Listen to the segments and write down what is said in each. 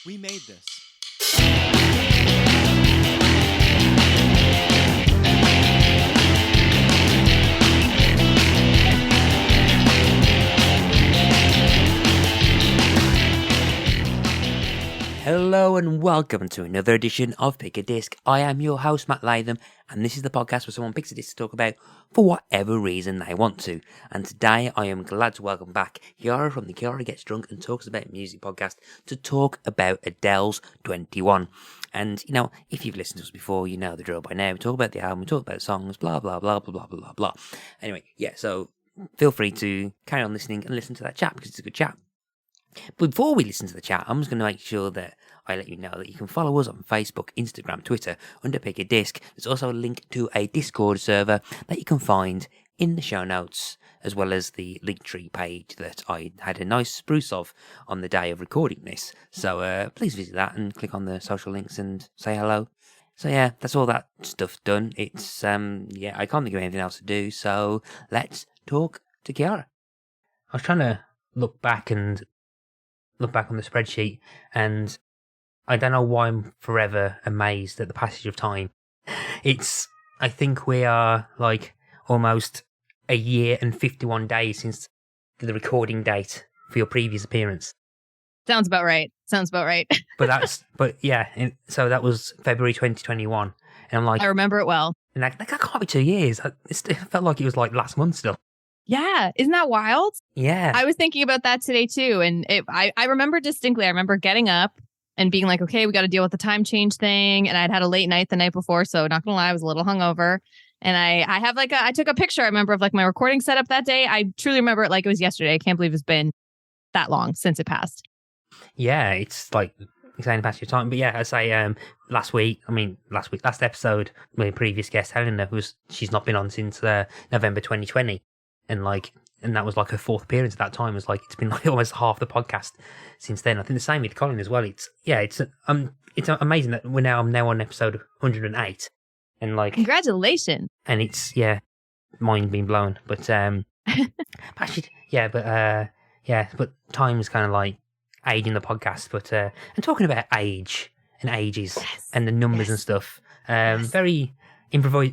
We made this. Hello and welcome to another edition of Pick a Disc. I am your host Matt Latham, and this is the podcast where someone picks a disc to talk about for whatever reason they want to. And today I am glad to welcome back Kiara from the Kiara Gets Drunk and Talks About Music podcast to talk about Adele's 21. And, you know, if you've listened to us before, you know the drill by now. We talk about the album, we talk about songs, blah, blah, blah, blah, blah, blah, blah. Anyway, yeah, so feel free to carry on listening and listen to that chat because it's a good chat. Before we listen to the chat, I'm just going to make sure that I let you know that you can follow us on Facebook, Instagram, Twitter, under Pick a Disc. There's also a link to a Discord server that you can find in the show notes, as well as the Linktree page that I had a nice spruce of on the day of recording this. So please visit that and click on the social links and say hello. So yeah, that's all that stuff done. It's, I can't think of anything else to do, so let's talk to Kiara. I was trying to look back on the spreadsheet, and I don't know why I'm forever amazed at the passage of time. I think we are like almost a year and 51 days since the recording date for your previous appearance. Sounds about right. So that was February 2021. And I'm like, I remember it well. And that can't be 2 years. It felt like it was like last month still. Yeah. Isn't that wild? Yeah. I was thinking about that today too. And I remember distinctly, I remember getting up and being like, okay, we got to deal with the time change thing. And I'd had a late night the night before. So not gonna lie, I was a little hungover. And I took a picture, I remember, of like my recording setup that day. I truly remember it like it was yesterday. I can't believe it's been that long since it passed. Yeah, it's like exciting past your time. But yeah, I say last episode, my previous guest, Helena, she's not been on since November 2020. And that was like her fourth appearance at that time. It was like, it's been like almost half the podcast since then. I think the same with Colin as well. It's amazing that I'm now on episode 108. And like, congratulations. And it's, mind being blown. But, actually, but time is kind of like aging the podcast. But, and talking about age and ages and the numbers and stuff, very improvise.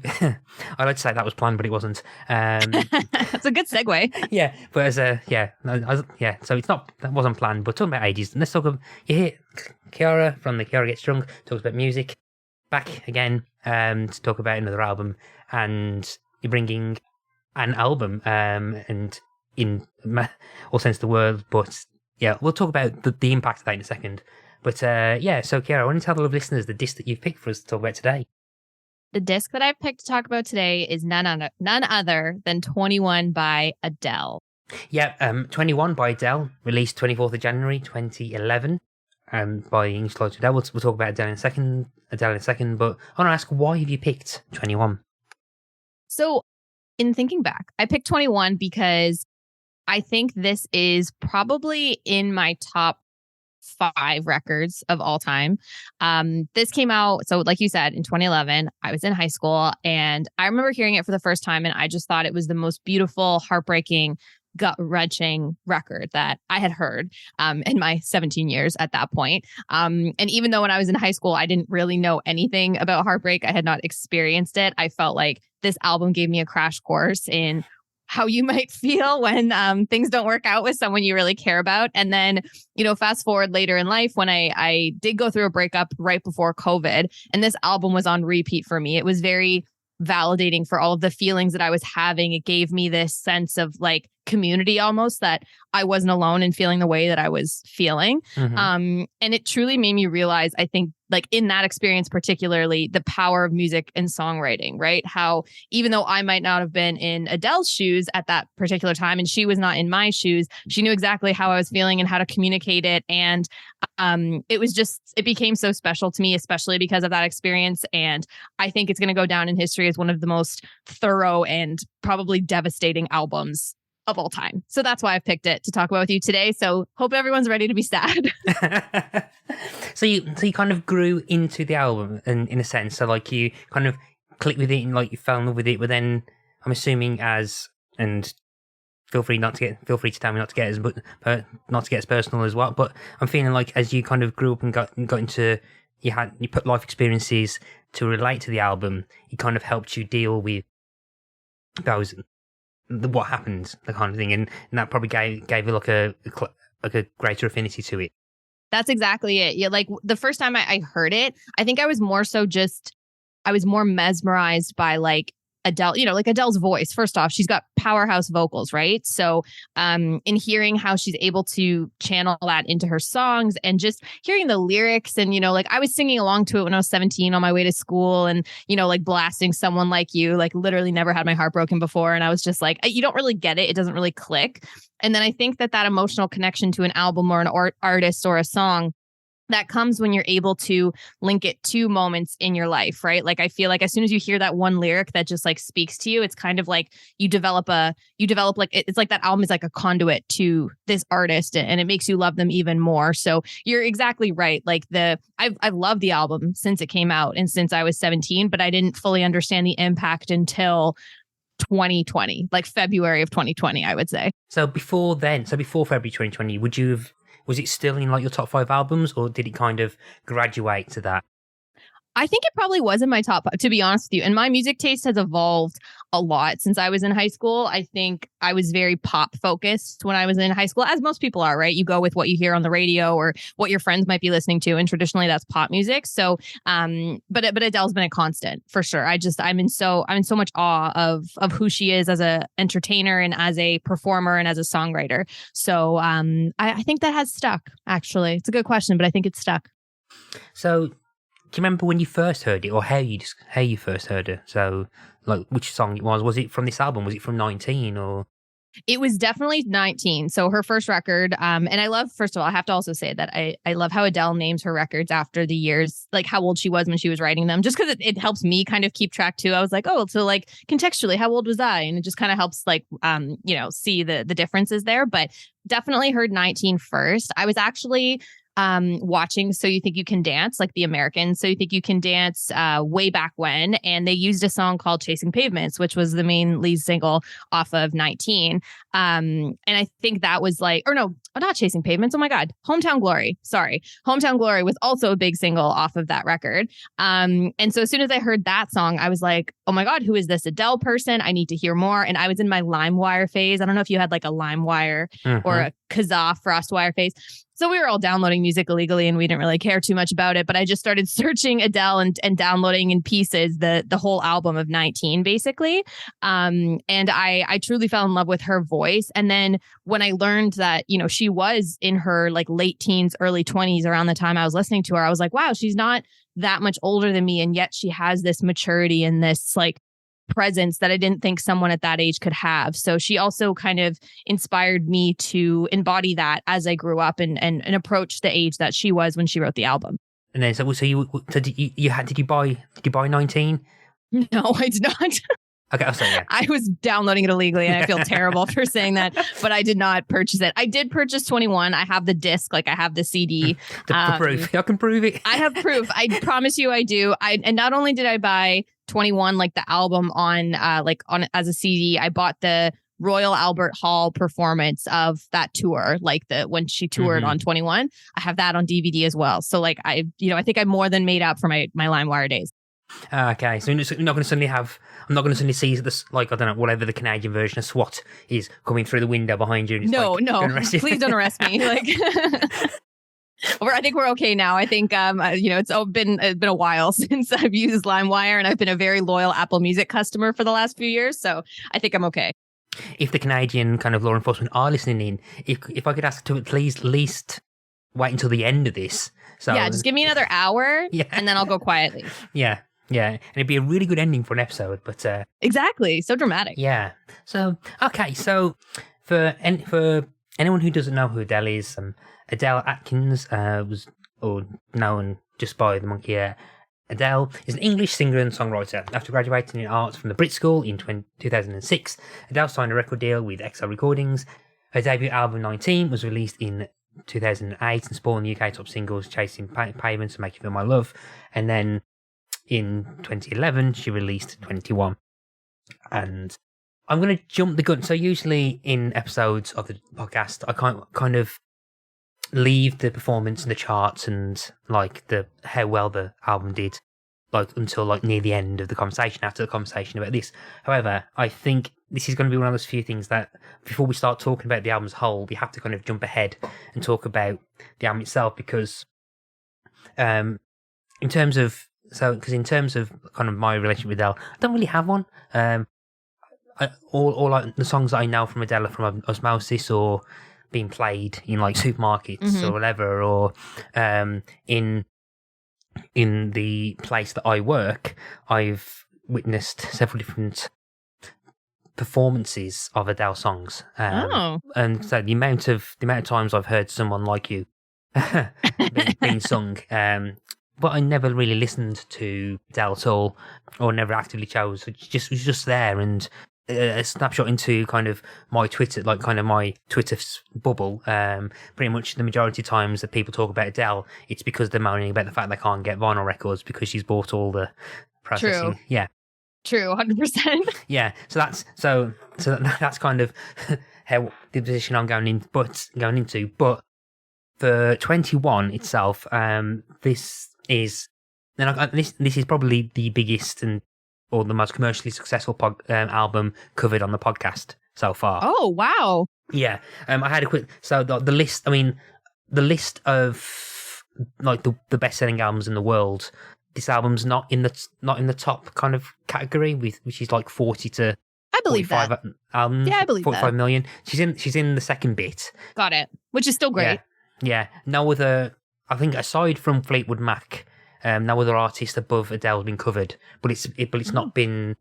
I like to say that was planned, but it wasn't. That's a good segue. Yeah, but so that wasn't planned. But talking about ages, let's talk about, you hear Kiara from the Kiara Gets Drunk talks about music, back again to talk about another album, and you're bringing an album, and in all sense of the word. But yeah, we'll talk about the impact of that in a second. But so Kiara, I want to tell the listeners the disc that you've picked for us to talk about today. The disc that I've picked to talk about today is none other than 21 by Adele. Yeah, 21 by Adele, released 24th of January 2011, by English College Adele. We'll talk about Adele in a second, but I want to ask, why have you picked 21? So, in thinking back, I picked 21 because I think this is probably in my top 5 records of all time. This came out, so like you said, in 2011. I was in high school, and I remember hearing it for the first time, and I just thought it was the most beautiful, heartbreaking, gut-wrenching record that I had heard in my 17 years at that point. And even though when I was in high school, I didn't really know anything about heartbreak, I had not experienced it, I felt like this album gave me a crash course in how you might feel when things don't work out with someone you really care about. And then, fast forward later in life when I did go through a breakup right before COVID, and this album was on repeat for me. It was very validating for all of the feelings that I was having. It gave me this sense of like community almost, that I wasn't alone in feeling the way that I was feeling. Mm-hmm. And it truly made me realize, I think, like in that experience, particularly, the power of music and songwriting, right? How even though I might not have been in Adele's shoes at that particular time, and she was not in my shoes, she knew exactly how I was feeling and how to communicate it. And it became so special to me, especially because of that experience. And I think it's going to go down in history as one of the most thorough and probably devastating albums of all time. So that's why I've picked it to talk about with you today. So hope everyone's ready to be sad. So you kind of grew into the album in a sense. So like you kind of clicked with it and like you fell in love with it. But then I'm assuming and feel free to tell me not to get as personal as well. But I'm feeling like as you kind of grew up and got into, you put life experiences to relate to the album, it kind of helped you deal with what happened, the kind of thing, and that probably gave you like a greater affinity to it. That's exactly it. Yeah, like the first time I heard it, I think I was more mesmerized by like Adele, like Adele's voice. First off, she's got powerhouse vocals, right? So in hearing how she's able to channel that into her songs and just hearing the lyrics and, like I was singing along to it when I was 17 on my way to school and, like blasting Someone Like You, like literally never had my heart broken before. And I was just like, you don't really get it. It doesn't really click. And then I think that emotional connection to an album or an artist or a song that comes when you're able to link it to moments in your life, right? Like I feel like as soon as you hear that one lyric that just like speaks to you, it's kind of like you develop like it's like that album is like a conduit to this artist and it makes you love them even more. So you're exactly right. Like I've loved the album since it came out and since I was 17, but I didn't fully understand the impact until 2020, like February of 2020, I would say. So before February 2020, was it still in like your top 5 albums, or did it kind of graduate to that? I think it probably was in my top, to be honest with you. And my music taste has evolved a lot since I was in high school. I think I was very pop focused when I was in high school, as most people are, right? You go with what you hear on the radio or what your friends might be listening to. And traditionally that's pop music. So, but Adele's been a constant for sure. I'm in so much awe of who she is as a entertainer and as a performer and as a songwriter. So, I think that has stuck, actually. It's a good question, but I think it's stuck. So, do you remember when you first heard it, or how you first heard it? So, like, which song it was? Was it from this album? Was it from 19 or? It was definitely 19. So her first record. And I love, first of all, I have to also say that I love how Adele names her records after the years, like how old she was when she was writing them, just because it helps me kind of keep track too. I was like, oh, so like contextually, how old was I? And it just kind of helps like, see the differences there. But definitely heard 19 first. I was actually watching So You Think You Can Dance, like the American So You Think You Can Dance way back when. And they used a song called Chasing Pavements, which was the main lead single off of 19. And I think that was like, or no, not Chasing Pavements. Oh my God. Hometown Glory. Sorry. Hometown Glory was also a big single off of that record. And so as soon as I heard that song, I was like, oh my God, who is this Adele person? I need to hear more. And I was in my LimeWire phase. I don't know if you had like a LimeWire or a Kazaa FrostWire phase. So we were all downloading music illegally and we didn't really care too much about it. But I just started searching Adele and downloading in pieces the whole album of 19, basically. And I truly fell in love with her voice. And then when I learned that, she was in her like late teens, early 20s around the time I was listening to her, I was like, wow, she's not that much older than me. And yet she has this maturity and this like presence that I didn't think someone at that age could have. So she also kind of inspired me to embody that as I grew up and approach the age that she was when she wrote the album. And then did you buy 19? No, I did not. Okay, I'll say yeah. I was downloading it illegally and I feel terrible for saying that, but I did not purchase it. I did purchase 21. I have the disc, like I have the CD. The proof. I can prove it. I have proof. I promise you I do. And not only did I buy 21, like the album on as a CD, I bought the Royal Albert Hall performance of that tour, like when she toured on 21. I have that on DVD as well. So like I think I more than made up for my LimeWire days. Okay, so you're not going to suddenly see this, like, I don't know, whatever the Canadian version of SWAT is coming through the window behind you. And no, please don't arrest me. Like, I think we're okay now. I think, it's been a while since I've used LimeWire and I've been a very loyal Apple Music customer for the last few years. So I think I'm okay. If the Canadian kind of law enforcement are listening in, if I could ask to at least wait until the end of this. So yeah, just give me another hour and then I'll go quietly. Yeah. Yeah, and it'd be a really good ending for an episode, but exactly, so dramatic. Yeah. So okay, so for anyone who doesn't know who Adele is, Adele Atkins was known just by the monkey. Adele is an English singer and songwriter. After graduating in arts from the Brit School in 2006, Adele signed a record deal with XL Recordings. Her debut album 19 was released in 2008 and spawned the UK top singles Chasing Pavements and Make You Feel My Love, and then in 2011, she released 21. And I'm going to jump the gun. So usually in episodes of the podcast, I kind of leave the performance and the charts and like the how well the album did, like until like near the end of the conversation, after the conversation about this. However, I think this is going to be one of those few things that before we start talking about the album as a whole, we have to kind of jump ahead and talk about the album itself, because in terms of kind of my relationship with Adele, I don't really have one. All like the songs that I know from Adele are from osmosis or being played in like supermarkets or whatever, or in the place that I work, I've witnessed several different performances of Adele songs. And so the amount of times I've heard Someone Like You being sung, but I never really listened to Adele at all, or never actively chose. It just was just there, and a snapshot into kind of my Twitter, like kind of my Twitter bubble. Pretty much the majority of times that people talk about Adele, it's because they're moaning about the fact they can't get vinyl records because she's bought all the processing. True. Yeah. True, 100%. Yeah. So that's kind of how the position I'm going into. But for 21 itself, this is probably the biggest or the most commercially successful album covered on the podcast so far. Oh, wow. Yeah. I had a quick... So the list... I mean, the list of like the best-selling albums in the world, this album's not in the top kind of category, which is like 40 to... I believe 45 that. albums. Yeah, I believe 45 that. million. She's in the second bit. Got it. Which is still great. Yeah. No other... I think aside from Fleetwood Mac... no other artist above Adele has been covered, but it's not been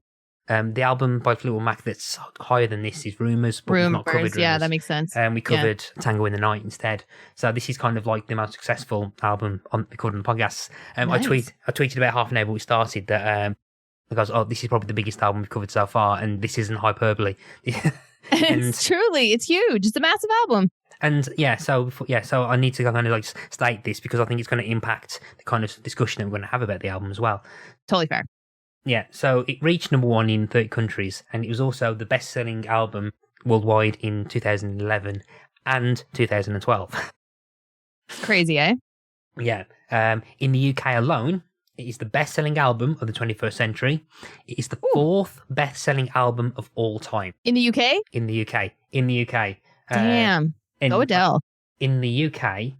the album by Fleetwood Mac that's higher than this is Rumours, but we've not covered Rumours. Yeah, that makes sense. We covered Tango in the Night instead. So this is kind of like the most successful album recorded on the podcast. Nice. I tweeted about half an hour before we started that because this is probably the biggest album we've covered so far, and this isn't hyperbole. It's huge. It's a massive album. And so I need to kind of like state this because I think it's going to impact the kind of discussion that we're going to have about the album as well. Totally fair. Yeah, so it reached number 1 in 30 countries, and it was also the best-selling album worldwide in 2011 and 2012. Crazy, eh? Yeah. In the UK alone, it is the best-selling album of the 21st century. It is the 4th best-selling album of all time. In the UK? In the UK. Damn. Go Adele. In the UK,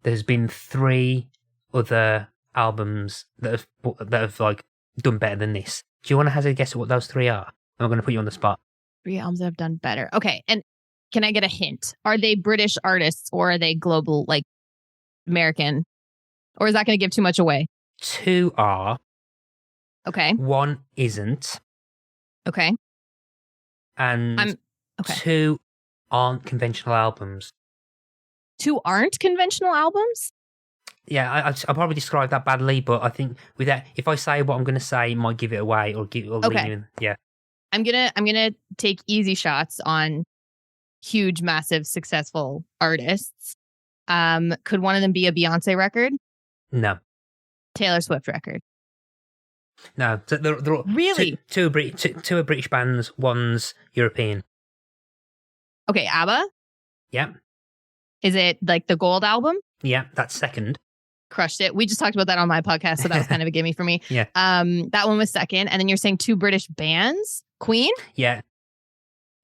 there's been 3 other albums that have like done better than this. Do you want to hazard a guess at what those 3 are? I'm going to put you on the spot. 3 albums that have done better. Okay, and can I get a hint? Are they British artists or are they global, like American? Or is that going to give too much away? 2 are. Okay. 1 isn't. Okay. And 2 aren't conventional albums. 2 aren't conventional albums? Yeah, I'll probably describe that badly, but I think with that, if I say what I'm going to say, it might give it away or leave you in. Yeah. I'm gonna take easy shots on huge, massive, successful artists. Could one of them be a Beyonce record? No. Taylor Swift record? No. So they're all, really? Two are British bands, one's European. Okay, ABBA? Yeah. Is it like the Gold album? Yeah, that's second. Crushed it. We just talked about that on my podcast, so that was kind of a gimme for me. Yeah. That one was second, and then you're saying 2 British bands? Queen? Yeah.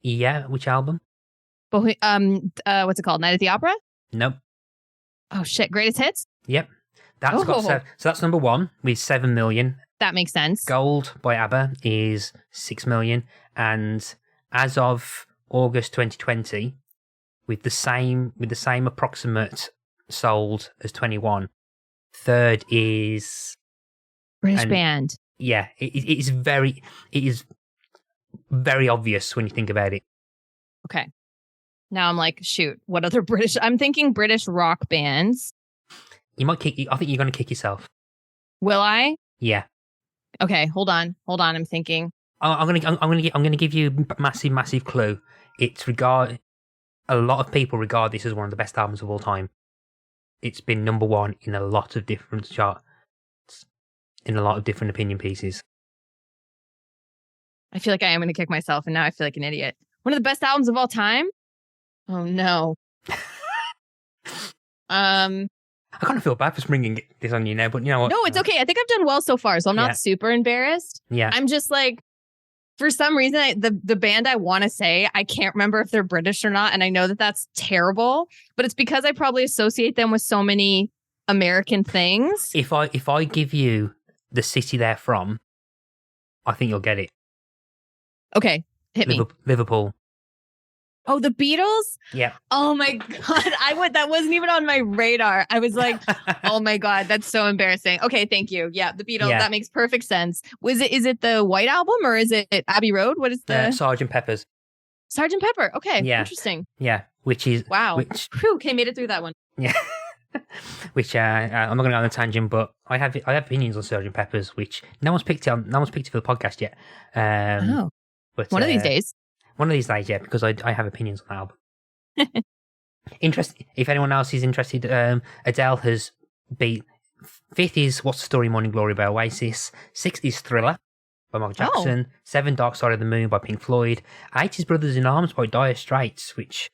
Yeah, which album? What's it called? Night at the Opera? Nope. Oh shit! Greatest hits? Yep. That's got so that's number 1 with 7 million. That makes sense. Gold by ABBA is 6 million, and as of August 2020, with the same approximate sold as 21, third is British band. Yeah, it is very obvious when you think about it. Okay. Now I'm like, shoot, what other British? I'm thinking British rock bands. I think you're going to kick yourself. Will I? Yeah. Okay, hold on. I'm thinking. I'm gonna give you a massive clue. A lot of people regard this as one of the best albums of all time. It's been number 1 in a lot of different charts, in a lot of different opinion pieces. I feel like I am going to kick myself, and now I feel like an idiot. One of the best albums of all time? Oh, no. I kind of feel bad for springing this on you now, but you know what? No, it's okay. I think I've done well so far, so I'm not super embarrassed. Yeah. I'm just like, for some reason, the band I want to say, I can't remember if they're British or not, and I know that that's terrible, but it's because I probably associate them with so many American things. If I give you the city they're from, I think you'll get it. Okay, hit me. Liverpool. Oh, the Beatles? Yeah. Oh my God. That wasn't even on my radar. I was like, oh my God, that's so embarrassing. Okay, thank you. Yeah, the Beatles. Yeah. That makes perfect sense. Is it the White Album or is it Abbey Road? What is the Sgt. Pepper's? Sgt. Pepper. Okay. Yeah. Interesting. Yeah. Which is wow. Okay, made it through that one. Yeah. Which I'm not going to go on a tangent, but I have opinions on Sgt. Pepper's, which no one's picked it for the podcast yet. But one of these days. One of these days, yeah, because I have opinions on the album. If anyone else is interested, Adele has beat. 5th is What's the Story, Morning Glory by Oasis. 6th is Thriller by Michael Jackson. 7, Dark Side of the Moon by Pink Floyd. 8 is Brothers in Arms by Dire Straits, which...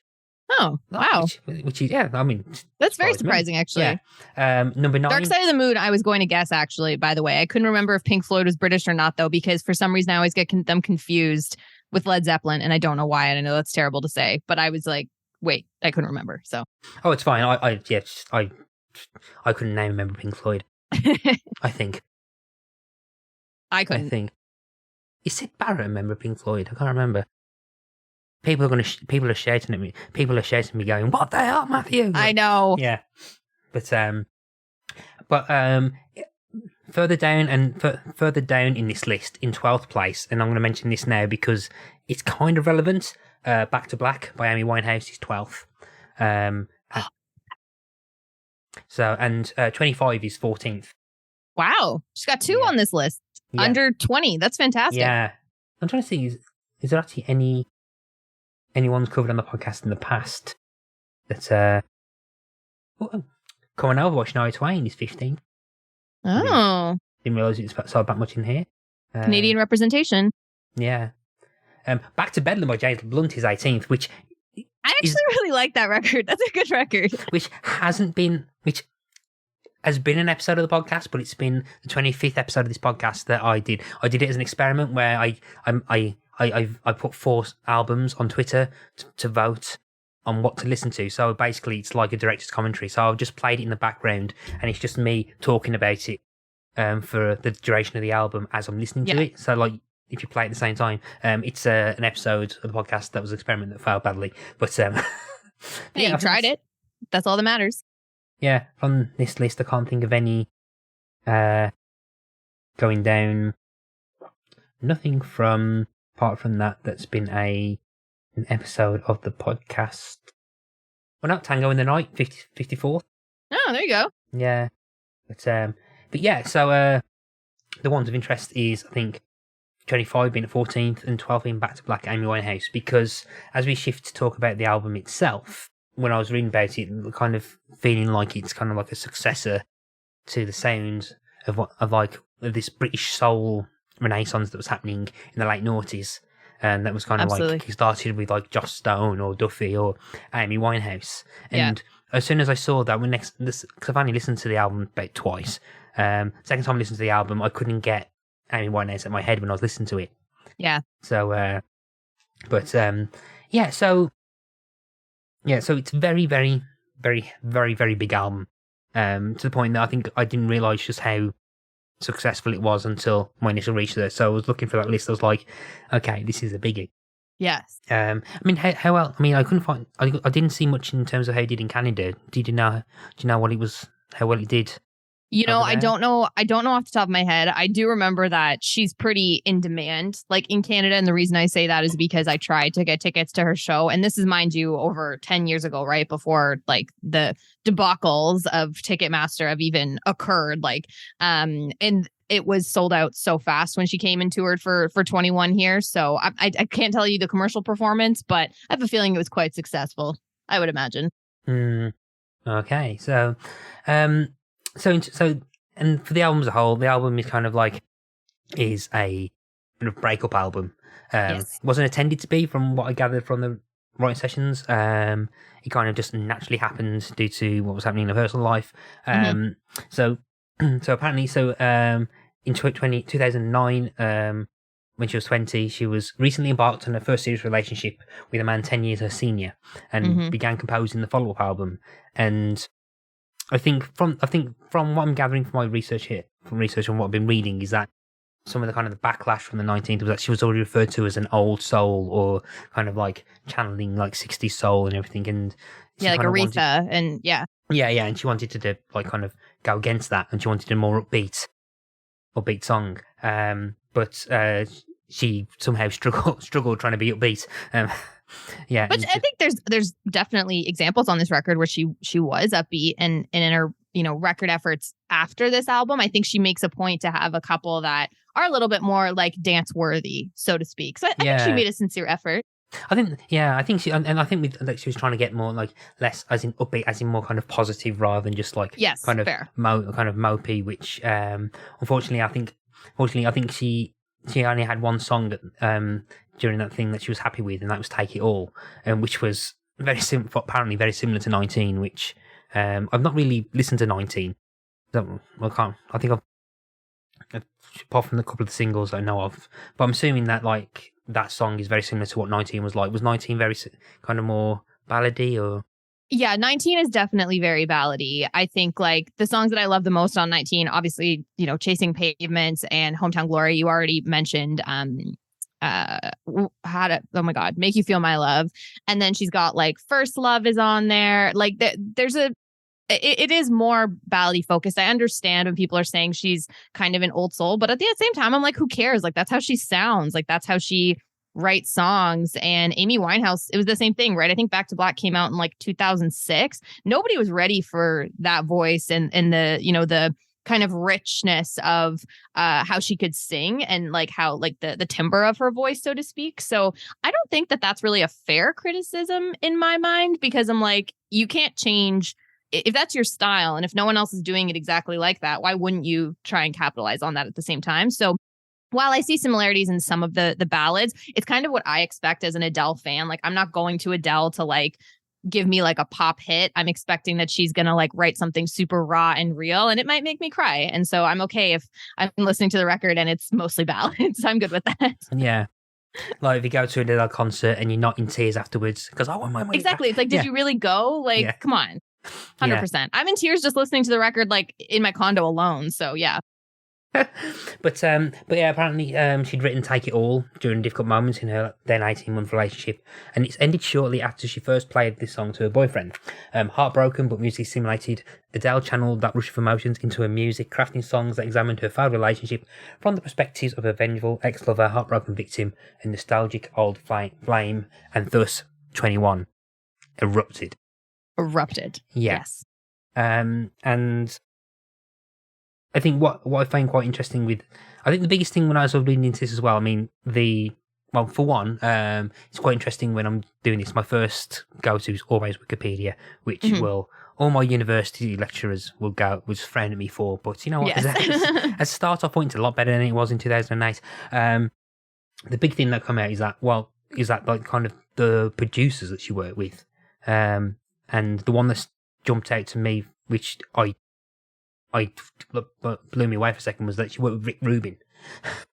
Oh, wow. Which is, yeah, I mean... That's very surprising, actually. Yeah. Number 9... Dark Side of the Moon, I was going to guess, actually, by the way. I couldn't remember if Pink Floyd was British or not, though, because for some reason I always get them confused with Led Zeppelin, and I don't know why, and I know that's terrible to say, but I was like, wait, I couldn't remember, so... Oh, it's fine. I couldn't name a member of Pink Floyd. I think. I couldn't. I think. Is Sid Barrett a member of Pink Floyd? I can't remember. People are shouting at me. People are shouting at me, going, "What the hell, Matthew?" I know. Yeah, but further down in this list, in 12th place, and I'm going to mention this now because it's kind of relevant. Back to Black by Amy Winehouse is 12th. So, and 25 is 14th. Wow, she's got 2 on this list. Yeah. Under 20. That's fantastic. Yeah, I'm trying to think. Is there actually anyone's covered on the podcast in the past that Coming Over by Shania Twain is 15th. Oh, didn't realise it was so that much in here. Canadian representation. Yeah. Back to Bedlam by James Blunt is 18th, which I actually really like that record. That's a good record. Which has been an episode of the podcast, but it's been the 25th episode of this podcast that I did. I did it as an experiment where I put 4 albums on Twitter to vote on what to listen to. So basically, it's like a director's commentary. So I've just played it in the background, and it's just me talking about it for the duration of the album as I'm listening to it. So like, if you play it at the same time, it's an episode of the podcast that was an experiment that failed badly. But hey, you tried it. That's all that matters. Yeah, from this list, I can't think of any going down. Nothing apart from that's been an episode of the podcast. Well, not Tango in the Night, 54th. Oh, there you go. Yeah, but yeah. So the ones of interest is, I think, 25 being at 14th and 12 being Back to Black, Amy Winehouse, because as we shift to talk about the album itself, when I was reading about it, kind of feeling like it's kind of like a successor to the sound of this British soul renaissance that was happening in the late noughties, and that was kind of like started with like Joss Stone or Duffy or Amy Winehouse. And as soon as I saw that, because I've only listened to the album about twice, second time I listened to the album, I couldn't get Amy Winehouse at my head when I was listening to it. Yeah. So, so it's very, very, very, very, very big album. To the point that I think I didn't realise just how successful it was until my initial research. So I was looking for that list. I was like, okay, this is a biggie. Yes. I mean, how well? I mean, I couldn't find. I didn't see much in terms of how it did in Canada. Do you know what it was? How well it did? You know, I don't know off the top of my head. I do remember that she's pretty in demand, like in Canada. And the reason I say that is because I tried to get tickets to her show. And this is, mind you, over 10 years ago, right? Before like the debacles of Ticketmaster have even occurred. Like, and it was sold out so fast when she came and toured for 21 here. So I can't tell you the commercial performance, but I have a feeling it was quite successful, I would imagine. Okay. So, So, and for the album as a whole, the album is kind of like, is a of breakup album. Yes. It wasn't intended to be, from what I gathered from the writing sessions. It kind of just naturally happened due to what was happening in her personal life. So apparently, in 2009, when she was 20, she was recently embarked on her first serious relationship with a man 10 years her senior, and began composing the follow-up album. And I think from what I'm gathering from my research here, from research on what I've been reading, is that some of the kind of the backlash from the 19th was that she was already referred to as an old soul, or kind of like channeling like 60s soul and everything. And like Aretha, and yeah, and she wanted to like kind of go against that, and she wanted a more upbeat song. But she somehow struggled trying to be upbeat. Yeah, but I think there's definitely examples on this record where she was upbeat, and in her record efforts after this album, I think she makes a point to have a couple that are a little bit more like dance worthy, so to speak. So I think she made a sincere effort. I think she, and I think like she was trying to get more like less as in upbeat, as in more kind of positive, rather than just like kind of fair. kind of mopey. Which unfortunately, I think she only had one song that, during that thing that she was happy with, and that was "Take It All," which was apparently very similar to 19, which I've not really listened to 19. I think apart from a couple of the singles I know of, but I'm assuming that like that song is very similar to what 19 was like. Was 19 very kind of more ballady, or? Yeah, 19 is definitely very ballady. I think like the songs that I love the most on 19, obviously, Chasing Pavements and Hometown Glory, you already mentioned. Oh my God, Make You Feel My Love. And then she's got like First Love is on there. Like it is more ballady focused. I understand when people are saying she's kind of an old soul, but at the same time, I'm like, who cares? Like, that's how she sounds. Like, that's how she writes songs. And Amy Winehouse, it was the same thing, right? I think Back to Black came out in like 2006. Nobody was ready for that voice and the, the kind of richness of how she could sing, and like how like the timbre of her voice, so to speak. So I don't think that that's really a fair criticism in my mind, because I'm like, you can't change. If that's your style, and if no one else is doing it exactly like that, why wouldn't you try and capitalize on that at the same time? So while I see similarities in some of the ballads, it's kind of what I expect as an Adele fan. Like, I'm not going to Adele to like give me like a pop hit. I'm expecting that she's going to like write something super raw and real, and it might make me cry. And so I'm okay if I'm listening to the record and it's mostly ballads. I'm good with that. Yeah. Like if you go to an Adele concert and you're not in tears afterwards because I want my money exactly. back. It's like, did you really go? Like, come on. 100%. I'm in tears just listening to the record, like in my condo alone. So yeah. But yeah, apparently she'd written "Take It All" during difficult moments in her then 18-month relationship, and it's ended shortly after she first played this song to her boyfriend. Heartbroken but musically stimulated, Adele channeled that rush of emotions into her music, crafting songs that examined her failed relationship from the perspectives of a vengeful ex-lover, heartbroken victim, and nostalgic old flame, and thus 21 erupted. Yes. And I think what I find quite interesting I think the biggest thing when I was reading into this as well, I mean, for one, it's quite interesting when I'm doing this. My first go-to is always Wikipedia, which all my university lecturers will frown at me for. But you know what? Yes. As a start-off point, it's a lot better than it was in 2008. The big thing that come out is that like kind of the producers that she worked with. And the one that jumped out to me, which I blew me away for a second, was that she worked with Rick Rubin.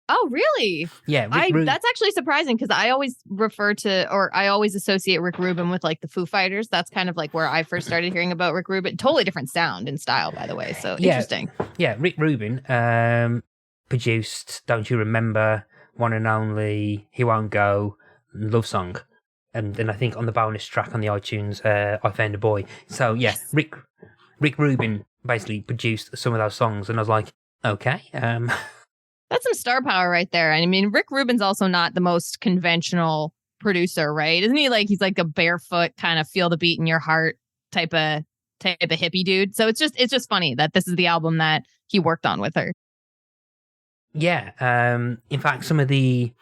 Oh, really? Yeah, that's actually surprising, because I always I always associate Rick Rubin with like the Foo Fighters. That's kind of like where I first started hearing about Rick Rubin. Totally different sound and style, by the way. So interesting. Yeah, Rick Rubin produced "Don't You Remember," "One and Only," "He Won't Go," "Love Song." And then I think on the bonus track on the iTunes, "I Found a Boy." So yes, Rick Rubin basically produced some of those songs, and I was like, okay. That's some star power right there. I mean, Rick Rubin's also not the most conventional producer, right? Isn't he like, he's like a barefoot kind of feel the beat in your heart type of hippie dude. So it's just funny that this is the album that he worked on with her. Yeah. In fact, some of talking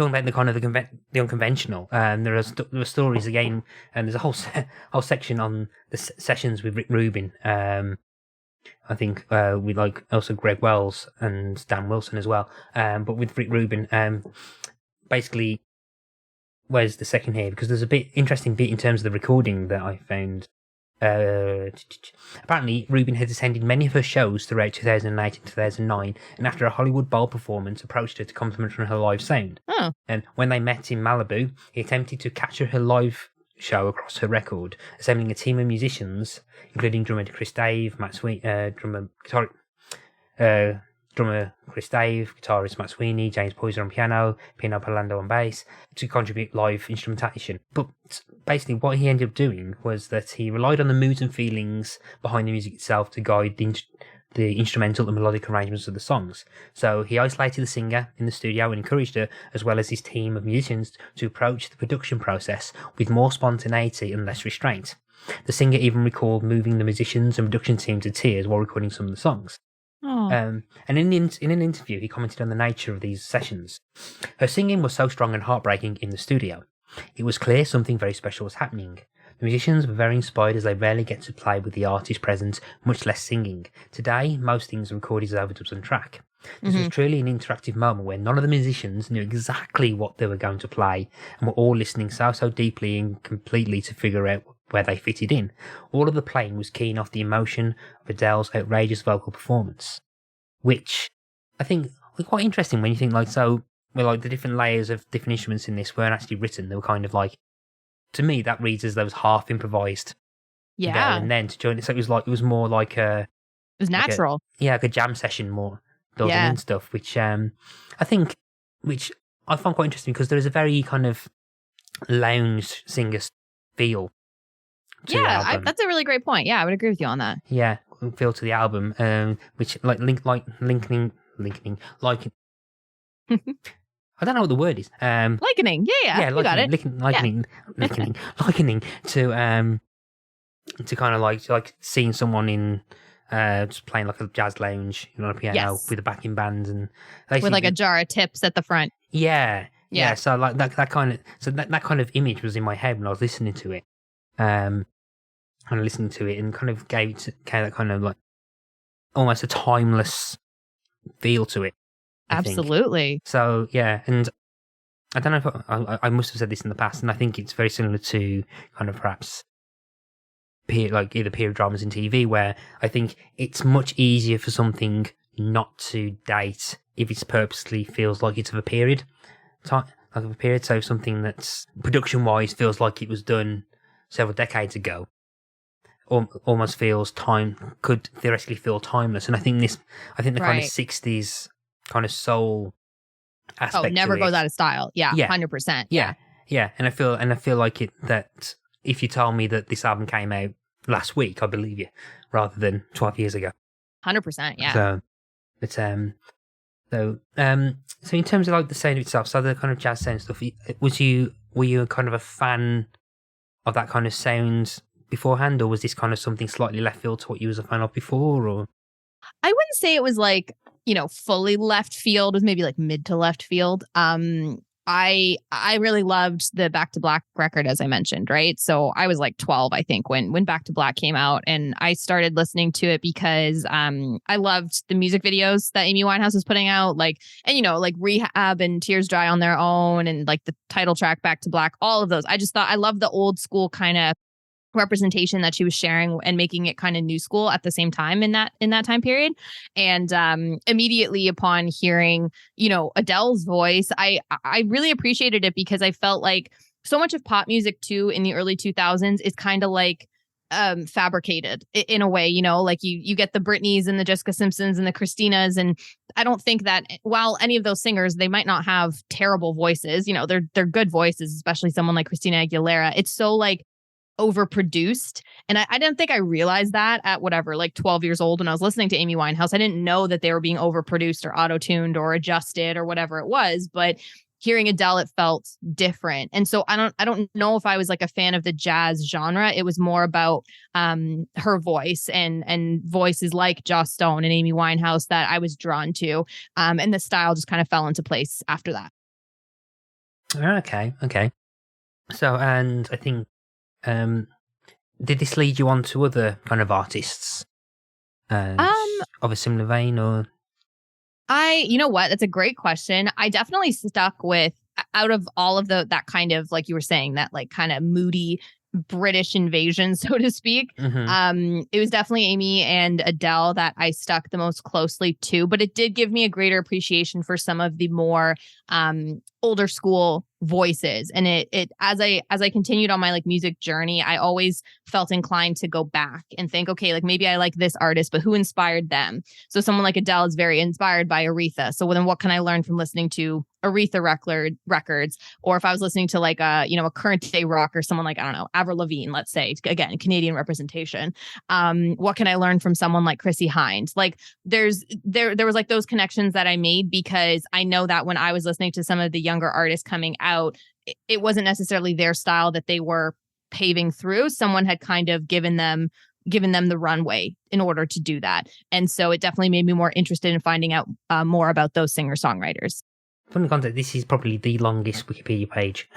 about the kind of the unconventional, there are stories again, and there's a whole section on the sessions with Rick Rubin. I think with like also Greg Wells and Dan Wilson as well. But with Rick Rubin, basically, where's the second here? Because there's a bit interesting bit in terms of the recording that I found. Apparently, Rubin had attended many of her shows throughout 2008 and 2009, and after a Hollywood Bowl performance, approached her to compliment on her live sound. Oh. And when they met in Malibu, he attempted to capture her live show across her record, assembling a team of musicians, including drummer Chris Dave, drummer Chris Dave, guitarist Matt Sweeney, James Poyser on piano, Pino Palando on bass, to contribute live instrumentation. But basically what he ended up doing was that he relied on the moods and feelings behind the music itself to guide the instrumental and melodic arrangements of the songs. So he isolated the singer in the studio and encouraged her, as well as his team of musicians, to approach the production process with more spontaneity and less restraint. The singer even recalled moving the musicians and production team to tears while recording some of the songs. Oh. And in an interview, he commented on the nature of these sessions. Her singing was so strong and heartbreaking in the studio. It was clear something very special was happening. The musicians were very inspired as they rarely get to play with the artist present, much less singing. Today, most things are recorded as overdubs on track. This was truly an interactive moment where none of the musicians knew exactly what they were going to play and were all listening so deeply and completely to figure out where they fitted in. All of the playing was keying off the emotion of Adele's outrageous vocal performance, which I think was quite interesting when you think the different layers of different instruments in this weren't actually written. They were kind of like, to me, that reads as those half improvised. Yeah. There and then to join it. So it was more like it was natural. Like a jam session more building in stuff, which I find quite interesting because there is a very kind of lounge singer feel to the album. That's a really great point. Yeah, I would agree with you on that. Yeah, feel to the album, which linking. I don't know what the word is. Likening. Yeah, you got it. Likening to kind of like seeing someone in just playing like a jazz lounge on a piano with a backing band and with like a jar of tips at the front. Yeah. So like that kind of image was in my head when I was listening to it, and kind of gave it that kind of like almost a timeless feel to it. Absolutely. So yeah, and I don't know if I must have said this in the past, and I think it's very similar to kind of perhaps either period dramas in TV, where I think it's much easier for something not to date if it purposely feels like it's of a period time, like of a period. So something that's production wise feels like it was done several decades ago, almost could theoretically feel timeless. And I think the kind of 60s kind of soul aspect never to goes out of style. Yeah. 100%. Yeah. And I feel like that if you told me that this album came out last week, I believe you, rather than 12 years ago. 100%. Yeah. So in terms of like the sound itself, so the kind of jazz sound stuff, were you kind of a fan of that kind of sound beforehand, or was this kind of something slightly left field to what you was a fan of before? Or I wouldn't say it was like, fully left field. It was maybe like mid to left field. I really loved the Back to Black record, as I mentioned, right? So I was like 12, I think, when Back to Black came out, and I started listening to it because I loved the music videos that Amy Winehouse was putting out, like Rehab and Tears Dry on Their Own, and like the title track Back to Black, all of those. I just thought I loved the old school kind of representation that she was sharing and making it kind of new school at the same time in that time period. And immediately upon hearing, Adele's voice, I really appreciated it because I felt like so much of pop music too in the early 2000s is kind of like fabricated in a way, like you get the Britneys and the Jessica Simpsons and the Christinas, and I don't think that while any of those singers, they might not have terrible voices, they're good voices, especially someone like Christina Aguilera. It's so like overproduced. And I didn't think I realized that at 12 years old when I was listening to Amy Winehouse. I didn't know that they were being overproduced or auto-tuned or adjusted or whatever it was. But hearing Adele, it felt different. And so I don't know if I was like a fan of the jazz genre. It was more about her voice and voices like Joss Stone and Amy Winehouse that I was drawn to. And the style just kind of fell into place after that. Okay. So, and I think, did this lead you on to other kind of artists Um, of a similar vein, or you know what? That's a great question. I definitely stuck with out of all of that kind of like you were saying that like kind of moody British invasion, so to speak. Mhm. It was definitely Amy and Adele that I stuck the most closely to, but it did give me a greater appreciation for some of the more older school voices. And it as I continued on my like music journey, I always felt inclined to go back and think, okay, like maybe I like this artist, but who inspired them? So someone like Adele is very inspired by Aretha. So then what can I learn from listening to Aretha records? Or if I was listening to like a current day rock or someone like, I don't know, Avril Lavigne, let's say, again, Canadian representation. What can I learn from someone like Chrissy Hynde? Like there was like those connections that I made because I know that when I was listening to some of the younger artists coming out, it wasn't necessarily their style that they were paving through. Someone had kind of given them the runway in order to do that. And so it definitely made me more interested in finding out more about those singer-songwriters. for the context, this is probably the longest Wikipedia page.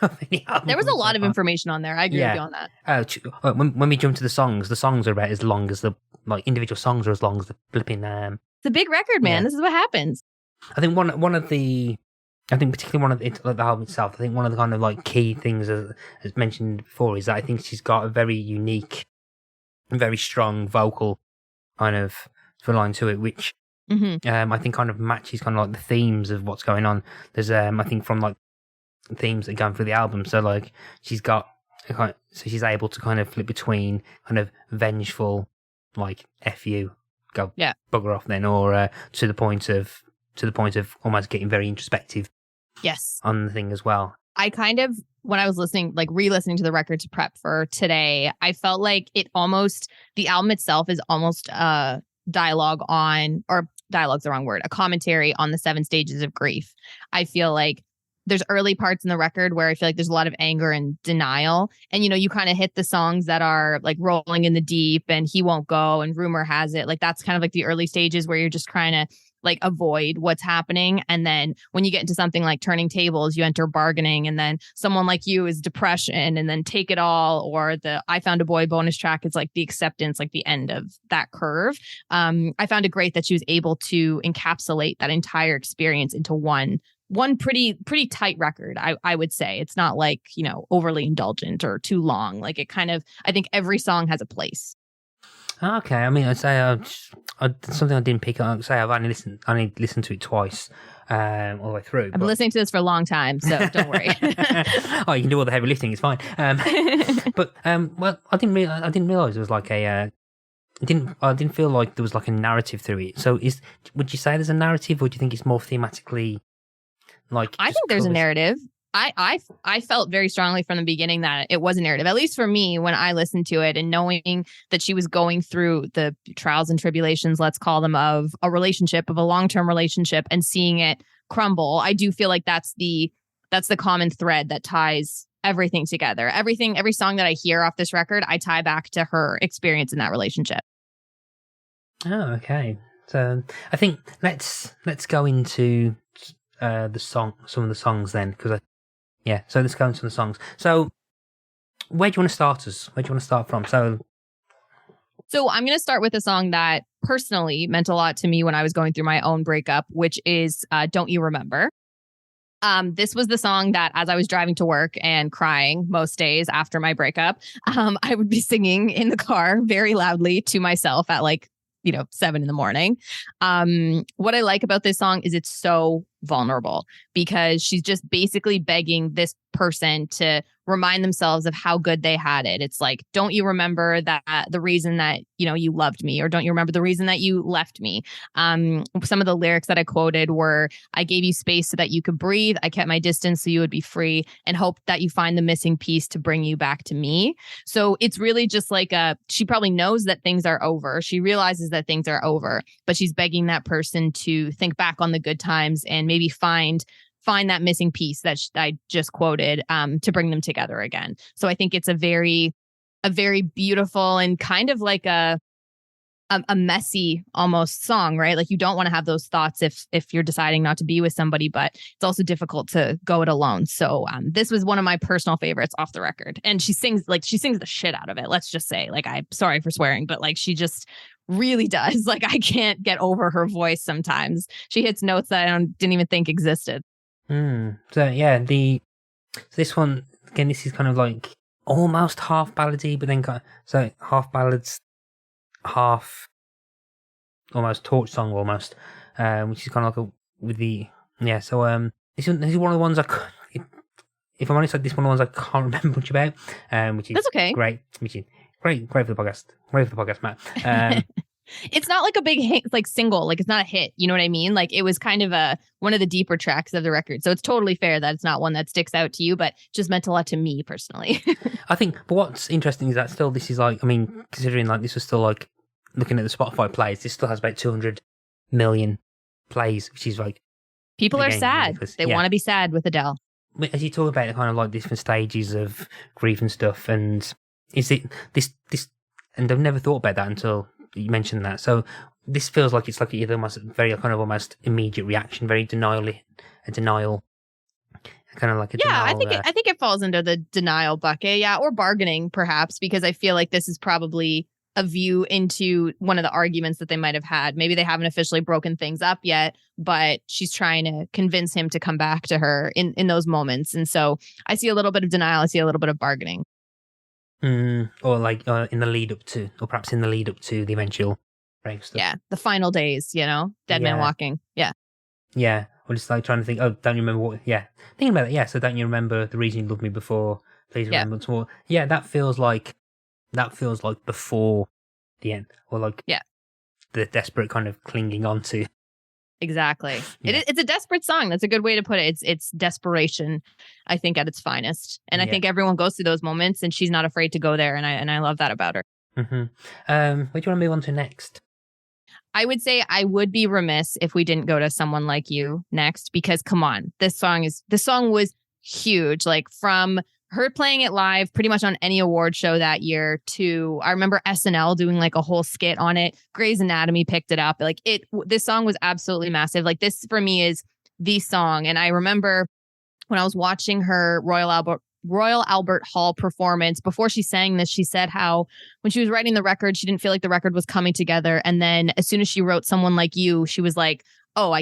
There was a lot of information on there. I agree with you on that. When we jump to the songs are about as long as the like individual songs are as long as the flipping. It's a big record, man. Yeah. This is what happens. I think particularly one of the, like the album itself. I think one of the kind of like key things as mentioned before is that I think she's got a very unique, very strong vocal kind of line to it, which I think kind of matches kind of like the themes of what's going on. There's I think from like themes that are going through the album. So like she's she's able to kind of flip between kind of vengeful, like F you, go bugger off then, or to the point of almost getting very introspective. Yes. On the thing as well. I kind of, when I was re-listening to the record to prep for today, I felt like the album itself is almost a dialogue's the wrong word, a commentary on the 7 stages of grief. I feel like there's early parts in the record where I feel like there's a lot of anger and denial. And, you kind of hit the songs that are like Rolling in the Deep and He Won't Go and Rumor Has It. Like that's kind of like the early stages where you're just trying to like avoid what's happening. And then when you get into something like Turning Tables, you enter bargaining, and then Someone Like You is depression, and then Take It All, or the I Found a Boy bonus track is like the acceptance, like the end of that curve. I found it great that she was able to encapsulate that entire experience into one pretty tight record. I would say it's not like, overly indulgent or too long. Like it kind of, I think every song has a place. Okay, I mean, I'd say something I didn't pick up. I'd say I've only listened to it twice, all the way through. I've been listening to this for a long time, so don't worry. Oh, you can do all the heavy lifting. It's fine. But well, I didn't realize it was like a. I didn't feel like there was like a narrative through it. So would you say there's a narrative, or do you think it's more thematically? Like I think there's a narrative. I felt very strongly from the beginning that it was a narrative, at least for me, when I listened to it, and knowing that she was going through the trials and tribulations, let's call them, of a relationship, of a long-term relationship, and seeing it crumble. I do feel like that's the common thread that ties everything together. Every song that I hear off this record, I tie back to her experience in that relationship. Oh, okay. So I think let's go into some of the songs then, because so let's go into the songs. So where do you want to start us? Where do you want to start from? So I'm going to start with a song that personally meant a lot to me when I was going through my own breakup, which is Don't You Remember? This was the song that, as I was driving to work and crying most days after my breakup, I would be singing in the car very loudly to myself at 7 a.m. What I like about this song is it's so vulnerable, because she's just basically begging this person to remind themselves of how good they had it. It's like, don't you remember that the reason that, you loved me, or don't you remember the reason that you left me? Some of the lyrics that I quoted were, I gave you space so that you could breathe. I kept my distance so you would be free, and hoped that you find the missing piece to bring you back to me. So it's really just like she probably knows that things are over. She realizes that things are over, but she's begging that person to think back on the good times and maybe find that missing piece that I just quoted, to bring them together again. So I think it's a very beautiful and kind of like a a messy almost song, right? Like you don't want to have those thoughts if you're deciding not to be with somebody, but it's also difficult to go it alone. So this was one of my personal favorites off the record. And she sings the shit out of it. Let's just say, like, I'm sorry for swearing, but like she just really does. Like I can't get over her voice sometimes. She hits notes that didn't even think existed. So yeah, this one again, this is kind of like almost half ballady, but then so half ballads, half almost torch song almost, which is kind of like with the So this is one of the ones if I'm honest, like this one of the ones I can't remember much about, which is That's okay. Great, which is great for the podcast. Great for the podcast, Matt. It's not like a big hit, like single, like it's not a hit. You know what I mean? Like it was kind of one of the deeper tracks of the record. So it's totally fair that it's not one that sticks out to you, but just meant a lot to me personally. I think, but what's interesting is that still this is like, I mean, considering like this was still like looking at the Spotify plays, this still has about 200 million plays, which is like people are sad. Ridiculous. They want to be sad with Adele. As you talk about kind of like different stages of grief and stuff, and is it this? And I've never thought about that until you mentioned that. So this feels like it's like either almost very kind of almost immediate reaction, very denial, kind of like a denial. I think it falls into the denial bucket, or bargaining perhaps, because I feel like this is probably a view into one of the arguments that they might have had. Maybe they haven't officially broken things up yet, but she's trying to convince him to come back to her in those moments. And so I see a little bit of denial. I see a little bit of bargaining. Or like in the lead up to, or perhaps in the lead up to the eventual break stuff. Yeah, the final days, Dead Man Walking. Yeah. Yeah, or just like trying to think, don't you remember what, thinking about it, so don't you remember the reason you loved me before, please remember once more. Yeah, that feels like before the end, or like the desperate kind of clinging on to. Exactly. It's a desperate song. That's a good way to put it. It's desperation, I think, at its finest. And I think everyone goes through those moments, and she's not afraid to go there. And I love that about her. Mm-hmm. What do you want to move on to next? I would say I would be remiss if we didn't go to Someone Like You next, because come on, this song was huge. Like from her playing it live pretty much on any award show that year to, I remember SNL doing like a whole skit on it. Grey's Anatomy picked it up. Like this song was absolutely massive. Like this for me is the song. And I remember when I was watching her Royal Albert Hall performance, before she sang this, she said how when she was writing the record, she didn't feel like the record was coming together. And then as soon as she wrote Someone Like You, she was like, oh,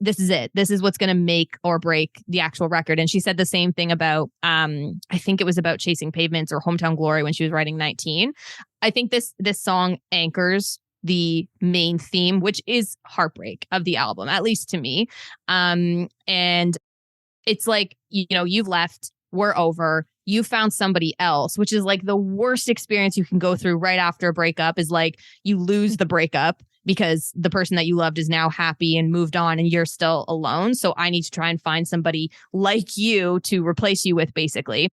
this is it. This is what's going to make or break the actual record. And she said the same thing about, I think it was about Chasing Pavements or Hometown Glory when she was writing 19. I think this song anchors the main theme, which is heartbreak of the album, at least to me. And it's like, you've left, we're over, you found somebody else, which is like the worst experience you can go through right after a breakup, is like you lose the breakup because the person that you loved is now happy and moved on and you're still alone. So I need to try and find somebody like you to replace you with, basically.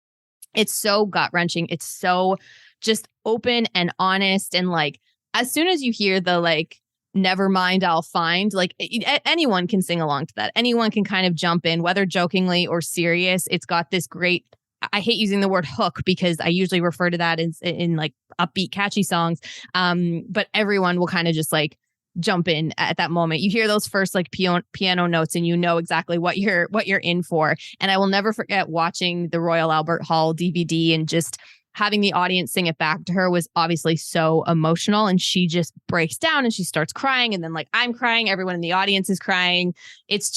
It's so gut wrenching. It's so just open and honest. And like, as soon as you hear the like, never mind, I'll find, like anyone can sing along to that. Anyone can kind of jump in, whether jokingly or serious. It's got this great, I hate using the word hook because I usually refer to that in like upbeat, catchy songs. But everyone will kind of just like jump in at that moment. You hear those first like piano notes and you know exactly what you're in for. And I will never forget watching the Royal Albert Hall DVD and just having the audience sing it back to her was obviously so emotional. And she just breaks down and she starts crying. And then like I'm crying, everyone in the audience is crying. It's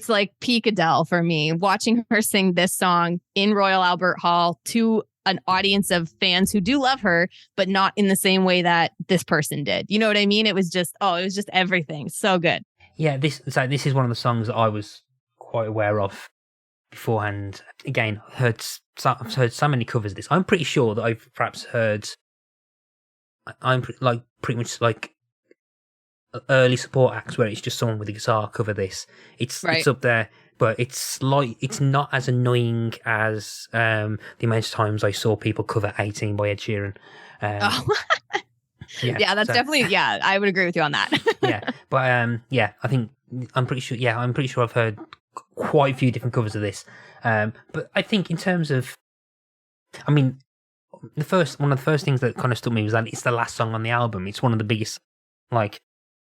like peak Adele for me, watching her sing this song in Royal Albert Hall to an audience of fans who do love her, but not in the same way that this person did. You know what I mean? It was just everything. So good. Yeah, this is one of the songs that I was quite aware of beforehand. Again, I've heard so many covers of this. I'm pretty sure that I've perhaps heard, pretty much like early support acts where it's just someone with a guitar cover this. It's up there, but it's not as annoying as the amount of times I saw people cover 18 by Ed Sheeran. That's definitely, I would agree with you on that. I'm pretty sure I've heard quite a few different covers of this. But I think in terms of, I mean, one of the first things that kind of struck me was that it's the last song on the album. It's one of the biggest, like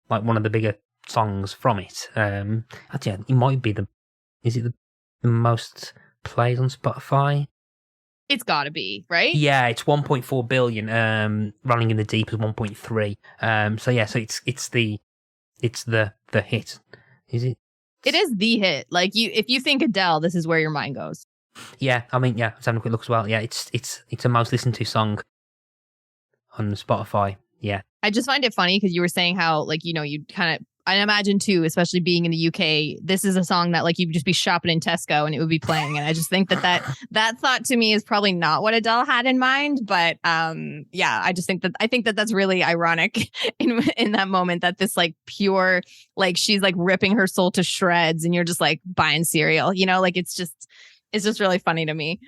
one of the bigger songs from it. Actually, it might be is it the most played on Spotify? It's got to be, right? Yeah, it's 1.4 billion. Rolling in the Deep is 1.3. So yeah, so it's the hit. Is it? It is the hit. Like if you think Adele, this is where your mind goes. Yeah, I mean, yeah, I was having a quick look as well. Yeah, it's a most listened to song on Spotify. Yeah. I just find it funny because you were saying how, like, you know, you kind of, I imagine too, especially being in the UK, this is a song that like you'd just be shopping in Tesco and it would be playing. And I just think that thought to me is probably not what Adele had in mind. But yeah, I think that that's really ironic in that moment, that this like pure, like she's like ripping her soul to shreds and you're just like buying cereal, you know, like it's just really funny to me.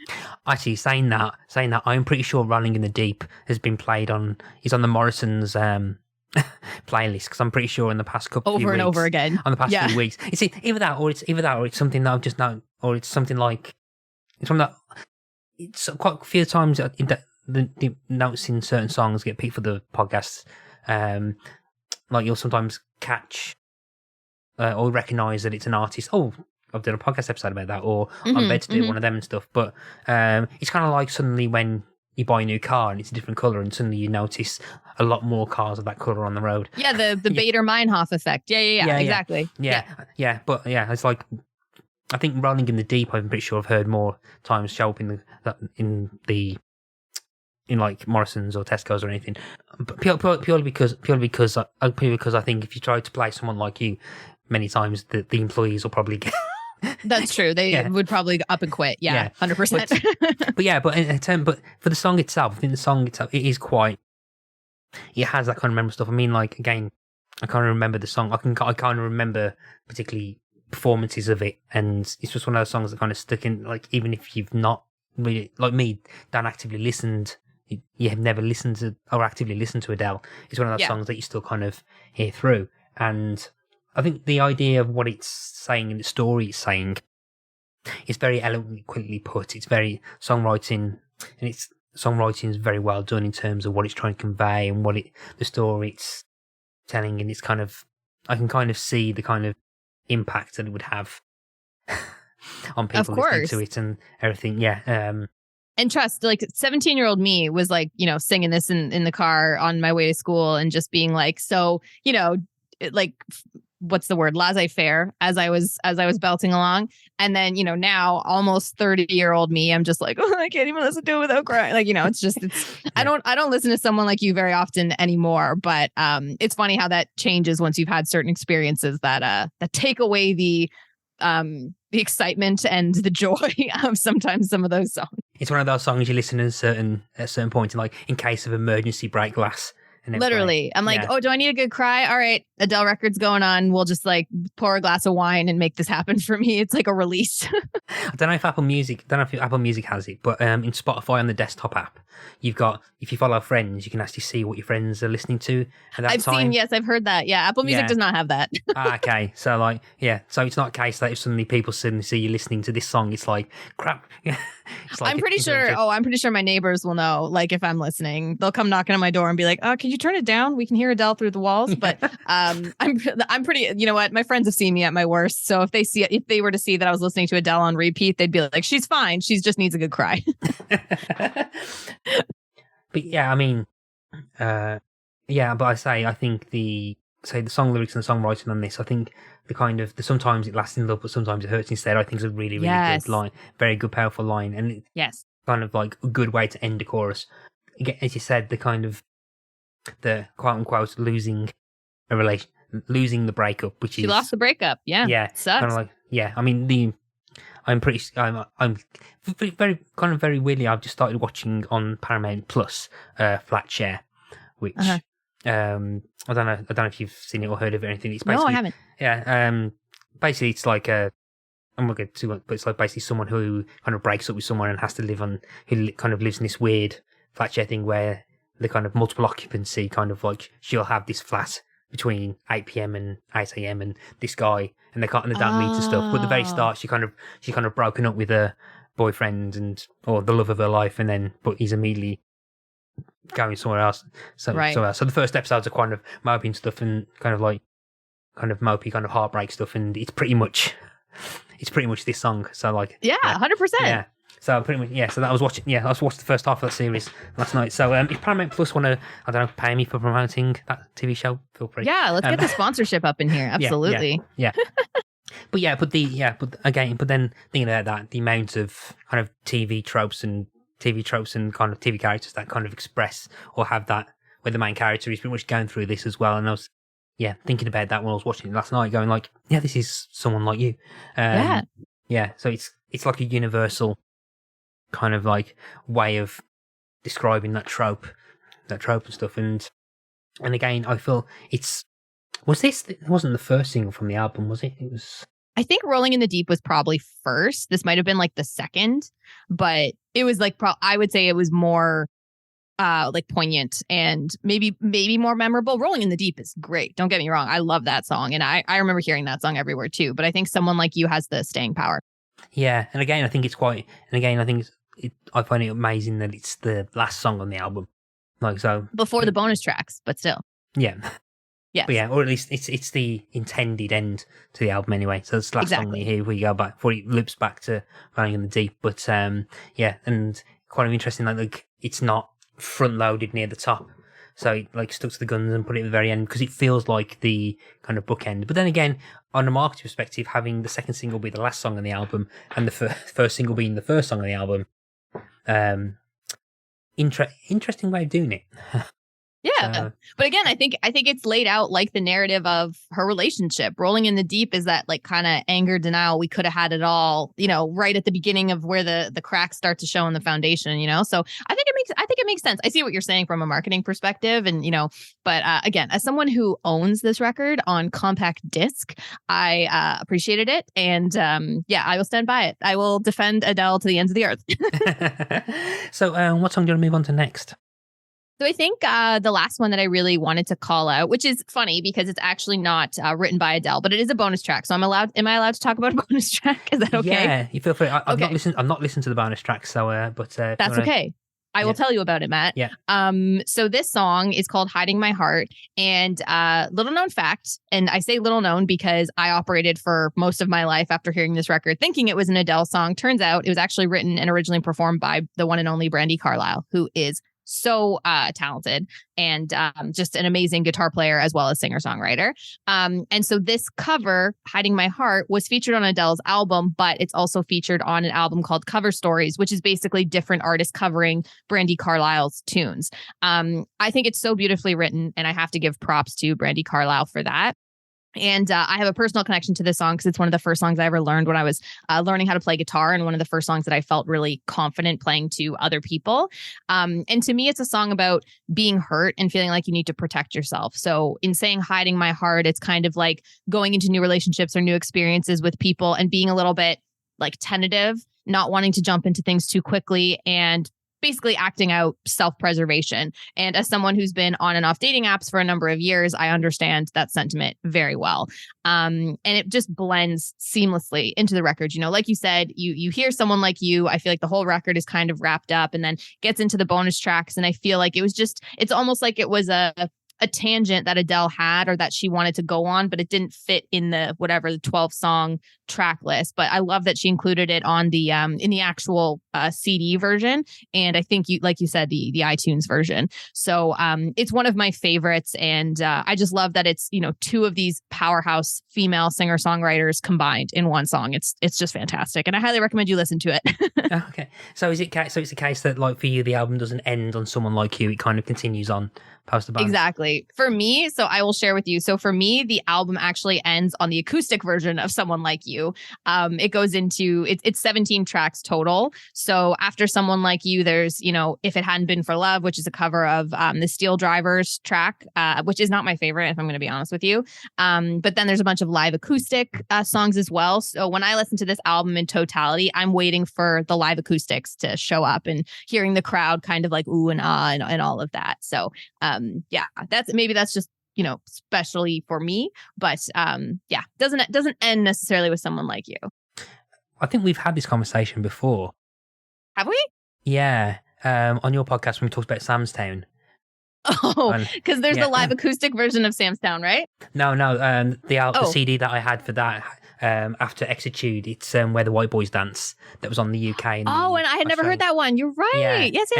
Actually, saying that, I'm pretty sure "Rolling in the Deep" has been played on the Morrisons' playlist, because I'm pretty sure in the past couple over few and weeks, over again on the past few weeks. It's either that or it's something that I've just known, or it's something like it's one that it's quite a few times in the notes in certain songs get picked for the podcasts. Like you'll sometimes catch or recognise that it's an artist. Oh, I've done a podcast episode about that, or I'm about to do one of them and stuff. But it's kind of like suddenly when you buy a new car and it's a different colour, and suddenly you notice a lot more cars of that colour on the road. Yeah, the Bader-Meinhof effect. Yeah, exactly. Yeah. But yeah, it's like, I think "Rolling in the Deep," I'm pretty sure I've heard more times show up in like Morrison's or Tesco's or anything. But purely because I think if you try to play someone like you many times, the employees will probably get. That's true. They would probably up and quit. Yeah, 100%. But for the song itself, I think the song itself, it is quite. It has that kind of memorable stuff. I mean, like, again, I can't remember the song. I kind of remember particularly performances of it, and it's just one of those songs that kind of stuck in. Like, even if you've not really, like me, don't actively listened, you have never listened to or actively listened to Adele. It's one of those songs that you still kind of hear through, and I think the idea of what it's saying and the story it's saying is very eloquently put. It's very songwriting, and songwriting is very well done in terms of what it's trying to convey and the story it's telling. And it's kind of, I can kind of see the kind of impact that it would have on people listening to it and everything. Yeah. And trust, like 17-year-old me was like, you know, singing this in the car on my way to school and just being like, so, you know, like, what's the word, laissez-faire as I was belting along. And then, you know, now almost 30-year-old me, I'm just like, oh, I can't even listen to it without crying. Like, you know, it's I don't listen to someone like you very often anymore, but it's funny how that changes once you've had certain experiences that take away the excitement and the joy of sometimes some of those songs. It's one of those songs you listen at a certain point, and like, in case of emergency, break glass. Literally, I'm like, oh, do I need a good cry? All right, Adele record's going on. We'll just like pour a glass of wine and make this happen for me. It's like a release. I don't know if Apple Music has it, but in Spotify on the desktop app, you've got, if you follow friends, you can actually see what your friends are listening to at that time. I've heard that. Yeah, Apple Music does not have that. Okay, so like, so it's not a case that if suddenly people suddenly see you listening to this song, it's like, crap. It's like, I'm pretty sure my neighbors will know, like, if I'm listening, they'll come knocking on my door and be like, oh, can you turn it down? We can hear Adele through the walls. But I'm pretty, you know what? My friends have seen me at my worst. So if they were to see that I was listening to Adele on repeat, they'd be like, she's fine. She just needs a good cry. But yeah, I mean, but I think the song lyrics and the songwriting on this, I think sometimes it lasts in love, but sometimes it hurts instead, I think is a really, really good line. Very good, powerful line. And it's kind of like a good way to end a chorus. Again, as you said, the kind of, the quote unquote losing the breakup, which she lost the breakup. Yeah. Yeah. Sucks. Kind of like, I mean, I'm very kind of very weirdly, I've just started watching on Paramount Plus, Flat Share, which, I don't know if you've seen it or heard of it or anything. It's basically, no, I haven't. Yeah. Basically it's like I'm not going to, but it's like basically someone who kind of breaks up with someone and has to who kind of lives in this weird flat share thing where the kind of multiple occupancy, kind of like, she'll have this flat between 8 p.m. and 8 a.m. and this guy, and they don't meet and stuff. But at the very start, she kind of broken up with her boyfriend or the love of her life, but he's immediately going somewhere else. So Right. so the first episodes are kind of mopey and stuff, and kind of mopey, kind of heartbreak stuff, and it's pretty much this song. So like, Yeah, 100%. yeah. So pretty much, yeah. So that I was watching. Yeah, I was watching the first half of that series last night. So if Paramount Plus want to, I don't know, pay me for promoting that TV show, feel free. Yeah, let's get the sponsorship up in here. Absolutely. Yeah. But then thinking about that, the amount of kind of TV tropes and kind of TV characters that kind of express or have that, where the main character is pretty much going through this as well. And I was, thinking about that when I was watching it last night, going like, yeah, this is someone like you. Yeah. So it's like a universal kind of like way of describing that trope and stuff. And again, I feel it wasn't the first single from the album, was it? It was. I think Rolling in the Deep was probably first. This might have been like the second, but it was like, I would say it was more like poignant and maybe more memorable. Rolling in the Deep is great. Don't get me wrong. I love that song. And I remember hearing that song everywhere too. But I think Someone Like You has the staying power. Yeah. And again, I think I find it amazing that it's the last song on the album. Like, so. Before the bonus tracks, but still. Yeah. Yes. But yeah, or at least it's the intended end to the album anyway. So it's the last song that you hear where you go back, before it loops back to Rolling in the Deep. But and quite interesting, like it's not front loaded near the top. So it like stuck to the guns and put it at the very end, because it feels like the kind of bookend. But then again, on a marketing perspective, having the second single be the last song on the album and the first single being the first song on the album, interesting way of doing it. Yeah. But again, I think it's laid out like the narrative of her relationship. Rolling in the Deep is that like kind of anger, denial. We could have had it all, right at the beginning of where the cracks start to show in the foundation, So I think it makes sense. I see what you're saying from a marketing perspective, and but again, as someone who owns this record on compact disc, I appreciated it, and I will stand by it. I will defend Adele to the ends of the earth. So what song do you want to move on to next? So I think the last one that I really wanted to call out, which is funny because it's actually not written by Adele, but it is a bonus track. So am I allowed to talk about a bonus track? Is that okay? Yeah, you feel free. I've not listened to the bonus track, so but that's okay. I will tell you about it, Matt. Yeah. So this song is called Hiding My Heart, and little known fact, and I say little known because I operated for most of my life after hearing this record thinking it was an Adele song. Turns out it was actually written and originally performed by the one and only Brandi Carlile, who is so talented and just an amazing guitar player as well as singer-songwriter. And so this cover, Hiding My Heart, was featured on Adele's album, but it's also featured on an album called Cover Stories, which is basically different artists covering Brandi Carlile's tunes. I think it's so beautifully written, and I have to give props to Brandi Carlile for that. And I have a personal connection to this song because it's one of the first songs I ever learned when I was learning how to play guitar, and one of the first songs that I felt really confident playing to other people. And to me, it's a song about being hurt and feeling like you need to protect yourself. So in saying hiding my heart, it's kind of like going into new relationships or new experiences with people and being a little bit like tentative, not wanting to jump into things too quickly, and basically acting out self-preservation. And as someone who's been on and off dating apps for a number of years, I understand that sentiment very well. And it just blends seamlessly into the record. Like you said, you hear Someone Like You. I feel like the whole record is kind of wrapped up and then gets into the bonus tracks. And I feel like it's almost like it was a tangent that Adele had or that she wanted to go on, but it didn't fit in the 12 song track list. But I love that she included it on the in the actual CD version, and I think like you said, the iTunes version. So it's one of my favorites, and I just love that it's two of these powerhouse female singer songwriters combined in one song. It's just fantastic, and I highly recommend you listen to it. Okay, so it's a case that like for you, the album doesn't end on Someone Like You; it kind of continues on post the bonus. Exactly. For me, so I will share with you. So for me, the album actually ends on the acoustic version of Someone Like You. It goes into it's 17 tracks total. So after Someone Like You, there's If It Hadn't Been for Love, which is a cover of the Steel Drivers track, which is not my favorite, if I'm going to be honest with you. But then there's a bunch of live acoustic songs as well. So when I listen to this album in totality, I'm waiting for the live acoustics to show up and hearing the crowd kind of like ooh and ah and all of that. So that's just especially for me, but doesn't end necessarily with Someone Like You. I think we've had this conversation before. Have we? Yeah. on your podcast when we talked about Sam's Town. Oh, because there's the live acoustic version of Sam's Town, right? No, the CD that I had for that after Exitude, it's Where the White Boys Dance that was on the UK. And and I had never heard that one. You're right. Yes.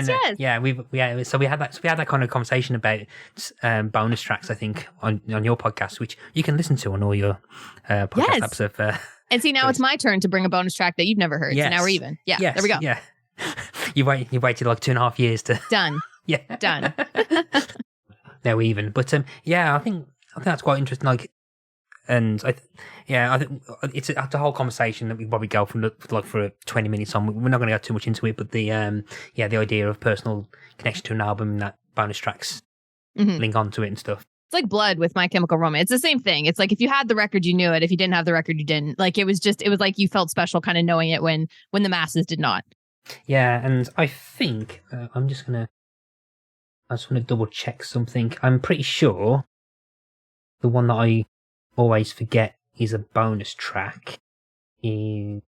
So we had that kind of conversation about bonus tracks, I think, on your podcast, which you can listen to on all your podcast episodes. And see, now it's my turn to bring a bonus track that you've never heard. Yes. So now we're even. Yeah, yes. There we go. Yeah. You waited like 2.5 years to... Done. Yeah. Done. Now we even. But I think that's quite interesting. Like, and I think it's a whole conversation that we probably go for 20 minutes on. We're not going to go too much into it, but the idea of personal connection to an album, that bonus tracks link onto it and stuff. It's like Blood with My Chemical Romance. It's the same thing. It's like if you had the record, you knew it. If you didn't have the record, you didn't. Like it was like you felt special kind of knowing it when the masses did not. Yeah, and I think I just want to double check something. I'm pretty sure the one that I always forget is a bonus track. I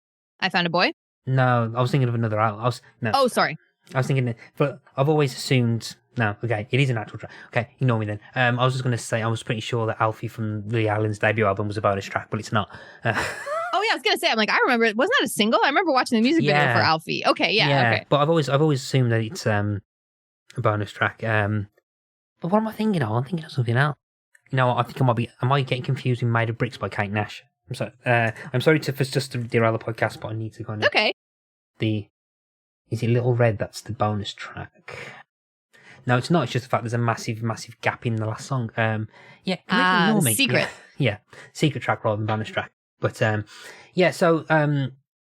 Found a Boy? No, I was thinking of another album. Oh, sorry. I was thinking, but I've always assumed. No, okay, it is an actual track. Okay, ignore me then. I was just going to say I was pretty sure that Alfie from Lily Allen's debut album was a bonus track, but it's not. Oh yeah, I was going to say. I'm like, I remember it. Wasn't that a single? I remember watching the music video for Alfie. Okay, okay. But I've always assumed that it's a bonus track. But what am I thinking of? I'm thinking of something else. You know, I think I might getting confused with Made of Bricks by Kate Nash. I'm sorry to derail the podcast, but I need to kind of. Okay. Is it Little Red? That's the bonus track. No, it's not. It's just the fact there's a massive, massive gap in the last song. Ignore me. Secret. Yeah, secret track rather than bonus track. But So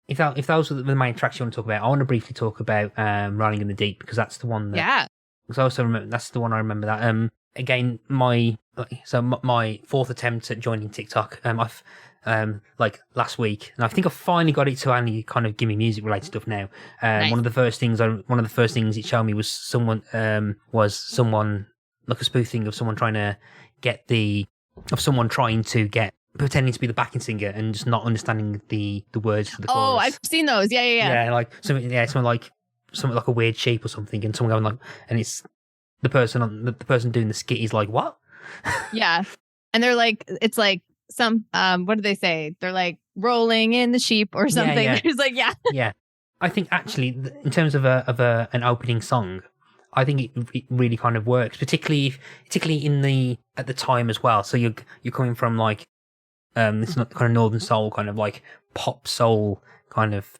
if those are the main tracks you want to talk about, I want to briefly talk about Rolling in the Deep, because that's the one that. Yeah. Because I also remember that's the one I remember that. Again, my fourth attempt at joining TikTok. I've like last week, and I think I finally got it to only kind of give me music related stuff now. Nice. One of the first things it showed me was someone like a spoofing of someone trying to get pretending to be the backing singer and just not understanding the words for the chorus. Oh, I've seen those. Yeah. Yeah, like something like a weird sheep or something, and someone going like, and it's the person doing the skit is like, what? Yeah, and they're like, it's like some what do they say? They're like rolling in the sheep or something. Yeah. It's like, yeah. Yeah, I think actually in terms of an opening song, I think it really kind of works, particularly at the time as well. So you're coming from like it's not kind of Northern Soul, kind of like pop soul kind of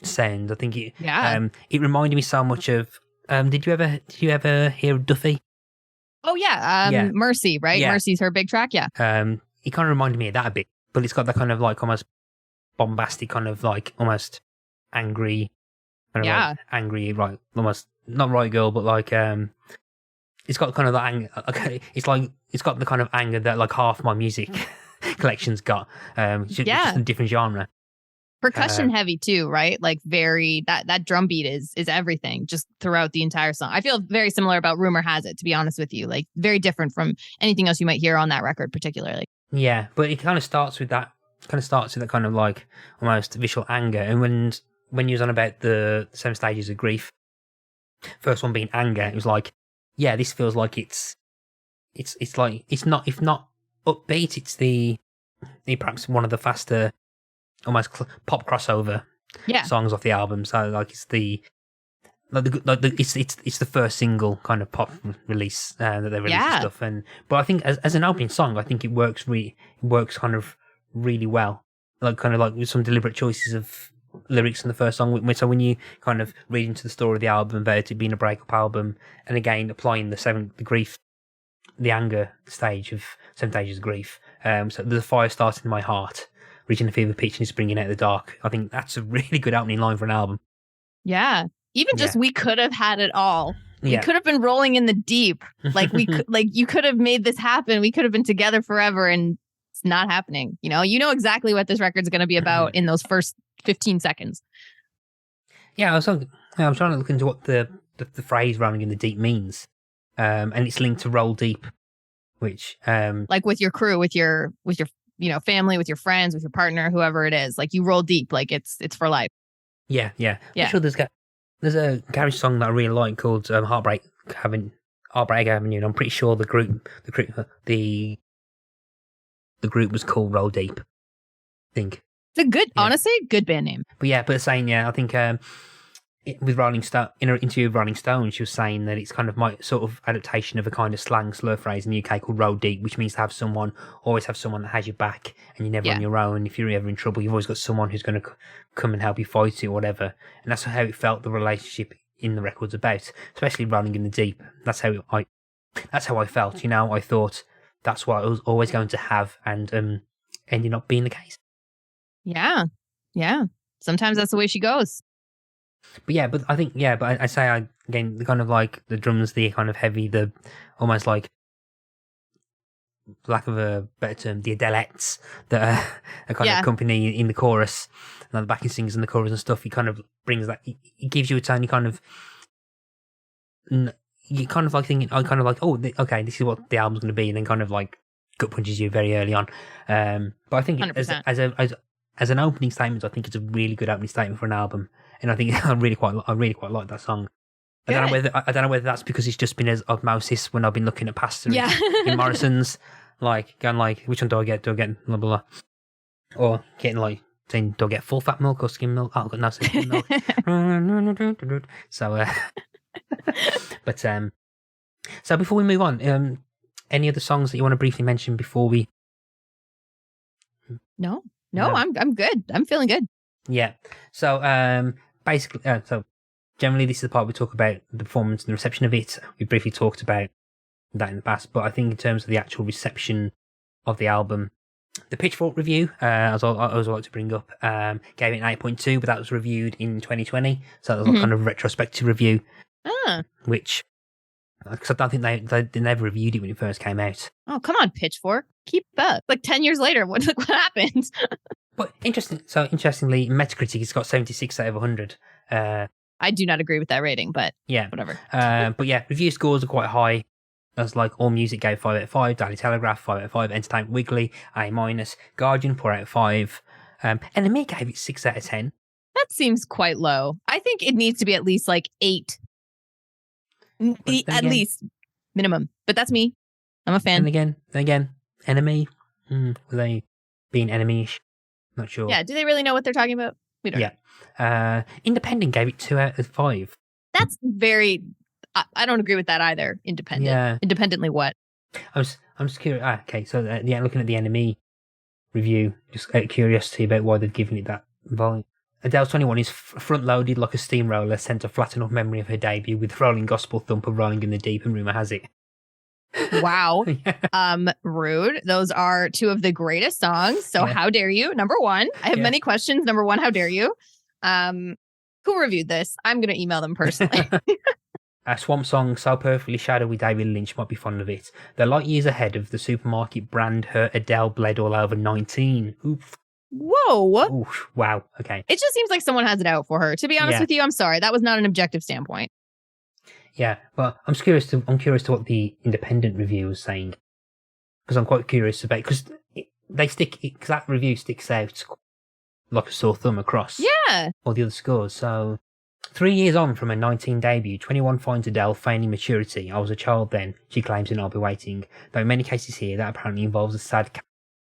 sound. I think it reminded me so much of. Did you ever hear of Duffy? Oh yeah, Mercy, right? Yeah. Mercy's her big track, yeah. It kind of reminded me of that a bit, but it's got that kind of like almost bombastic, kind of like almost angry, like angry, right? Almost not right girl, but like it's got kind of that anger. Okay, it's got the kind of anger that like half my music collection's got. Just a different genre. Percussion heavy too, right? Like very that drum beat is everything just throughout the entire song. I feel very similar about Rumor Has It, to be honest with you. Like very different from anything else you might hear on that record, particularly. Yeah, but it kind of starts with that kind of like almost visual anger. And when you was on about the 7 stages of grief, first one being anger, it was like, yeah, this feels like it's like it's not, if not upbeat, it's the perhaps one of the faster almost pop crossover songs off the album. So like it's it's the first single kind of pop release that they released and stuff. But I think as an opening song, I think it works kind of really well. Like kind of like with some deliberate choices of lyrics in the first song. So when you kind of read into the story of the album about it being a breakup album, and again applying the anger stage of 7 stages of grief. So there's a fire starting in my heart, reaching a fever pitch and it's bringing out the dark. I think that's a really good opening line for an album. Yeah. Even just we could have had it all. We could have been rolling in the deep. Like we could, like you could have made this happen. We could have been together forever, and it's not happening. You know exactly what this record's going to be about in those first 15 seconds. Yeah, I'm trying to look into what the phrase "rolling in the deep" means, and it's linked to roll deep, which like with your crew, with your family, with your friends, with your partner, whoever it is, like you roll deep, like it's for life. Yeah. I'm There's a garage song that I really like called Heartbreak Avenue, and I'm pretty sure the group was called Roll Deep, I think. It's a good, honestly, good band name. But saying, I think with Rolling Stone, in an interview with Rolling Stone, she was saying that it's kind of my sort of adaptation of a kind of slang slur phrase in the UK called roll deep, which means to always have someone that has your back and you're never on your own. If you're ever in trouble, you've always got someone who's going to come and help you fight it or whatever. And that's how it felt the relationship in the record's about, especially Rolling in the Deep. That's how I felt, I thought that's what I was always going to have, and ended up being the case. Yeah. Sometimes that's the way she goes. But I say again, the kind of like the drums, the kind of heavy, the almost like, for lack of a better term, the Adelettes that are kind of accompany in the chorus, and the backing singers in the chorus and stuff. He kind of brings that. He gives you its own kind of. You kind of like thinking, okay, this is what the album's going to be, and then kind of like gut punches you very early on. But I think as an opening statement, I think it's a really good opening statement for an album. And I think I really quite like that song. I don't know whether that's because it's just been as osmosis when I've been looking at pasta in Morrison's, like going like, which one do I get? Do I get blah blah blah, or getting like saying, do I get full fat milk or skim milk? Oh, I've got no skim milk. So, so before we move on, any other songs that you want to briefly mention before we? No. I'm good. I'm feeling good. Yeah. So basically, so generally this is the part we talk about the performance and the reception of it. We briefly talked about that in the past, but I think in terms of the actual reception of the album, the Pitchfork review, as I always like to bring up, gave it an 8.2, but that was reviewed in 2020, so that was a kind of retrospective review, which, because I don't think they never reviewed it when it first came out. Oh, come on, Pitchfork. Keep up. Like 10 years later, what happened? But interestingly, Metacritic, it's got 76 out of 100. I do not agree with that rating, but whatever. But yeah, review scores are quite high. That's like All Music gave 5 out of 5, Daily Telegraph 5 out of 5, Entertainment Weekly A-, Guardian 4 out of 5, NME gave it 6 out of 10. That seems quite low. I think it needs to be at least like 8. At least minimum. But that's me. I'm a fan. And again, NME, were they being enemy-ish? Not sure. Yeah, do they really know what they're talking about? We don't know. Independent gave it 2 out of 5. That's very... I don't agree with that either. Independent. Yeah. Independently what? I'm just curious. Okay, so looking at the NME review, just out of curiosity about why they've given it that volume. Adele 21 is front-loaded like a steamroller, sent a flat enough memory of her debut with rolling gospel thumper rolling in the deep, and rumour has it. Wow. Rude. Those are 2 of the greatest songs. So how dare you? Number 1. I have many questions. Number 1, how dare you? Who reviewed this? I'm going to email them personally. A Swamp Song, so perfectly shadowed with David Lynch, might be fond of it. They're light years ahead of the supermarket brand her Adele bled all over 19. Oof. Whoa. Oof. Wow. Okay. It just seems like someone has it out for her. To be honest with you, I'm sorry. That was not an objective standpoint. Yeah, but I'm curious to what the independent review was saying, because I'm quite curious about, because that review sticks out like a sore thumb across all the other scores. So 3 years on from her 19 debut, 21 finds Adele feigning maturity. I was a child then, she claims in I'll Be Waiting, though in many cases here that apparently involves a sad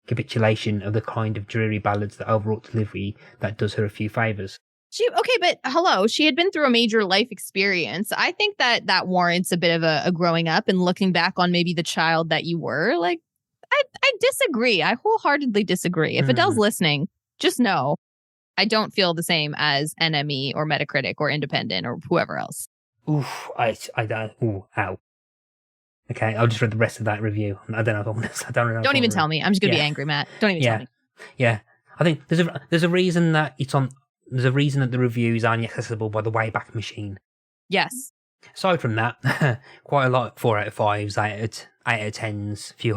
capitulation of the kind of dreary ballads that overwrought delivery that does her a few favours. But hello, she had been through a major life experience. I think that warrants a bit of a growing up and looking back on maybe the child that you were. Like, I disagree. I wholeheartedly disagree. If Adele's listening, just know I don't feel the same as NME or Metacritic or Independent or whoever else. Oof, I don't. Ooh, ow. Okay, I'll just read the rest of that review. I don't know if I'm honest. I don't know. Don't even tell me. I'm just gonna be angry, Matt. Don't even tell me. Yeah, I think there's a reason that it's on. There's a reason that the review is only accessible by the Wayback Machine. Yes. Aside from that, quite a lot 4 out of 5s, 8 out of 10s, few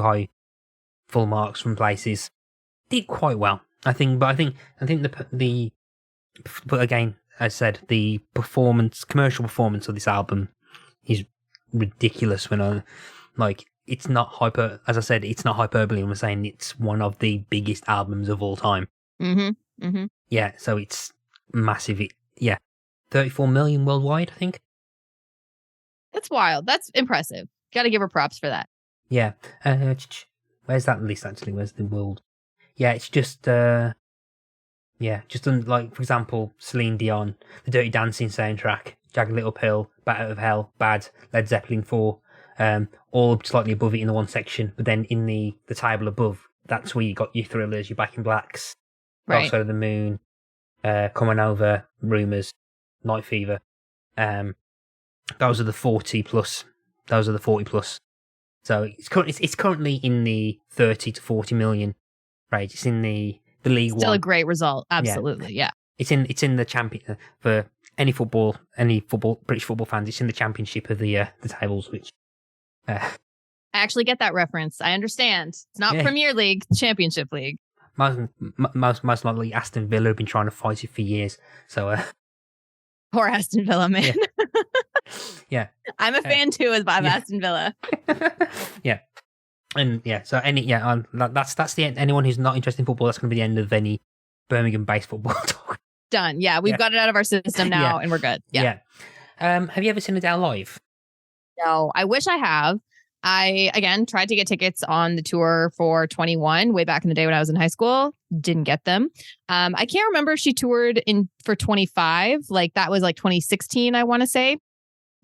high full marks from places. Did quite well, I think. But I think but again, as I said, the commercial performance of this album is ridiculous. It's not as I said, it's not hyperbole. I'm saying it's one of the biggest albums of all time. Mm-hmm. Mm-hmm. Yeah, so it's massive. Yeah. 34 million worldwide, I think. That's wild. That's impressive. Got to give her props for that. Yeah. Where's that list actually? Where's the world? Yeah, it's just just like, for example, Celine Dion, the Dirty Dancing soundtrack, Jagged Little Pill, Bat Out of Hell, Bad, Led Zeppelin 4, all slightly above it in the one section, but then in the table above, that's where you got your Thrillers, your Back in Blacks, Dark Right. Side of the Moon, Coming Over, Rumours, Night Fever. Those are the 40 plus. Those are the 40 plus. So it's currently in the 30 to 40 million range. It's in the League Still One. a great result. Absolutely. Yeah. It's in the champion for any British football fans. It's in the championship of the tables, which I actually get that reference. I understand. It's not Premier League, Championship League. Most likely Aston Villa have been trying to fight it for years. So Poor Aston Villa, man. Yeah. I'm a fan too of Aston Villa. Yeah. And that's the end. Anyone who's not interested in football, that's going to be the end of any Birmingham-based football talk. Done. Yeah, we've got it out of our system now, and we're good. Yeah. Have you ever seen Adele live? No, I wish I have. I, again, tried to get tickets on the tour for 21 way back in the day when I was in high school. Didn't get them. I can't remember if she toured for 25. Like, that was like 2016, I want to say.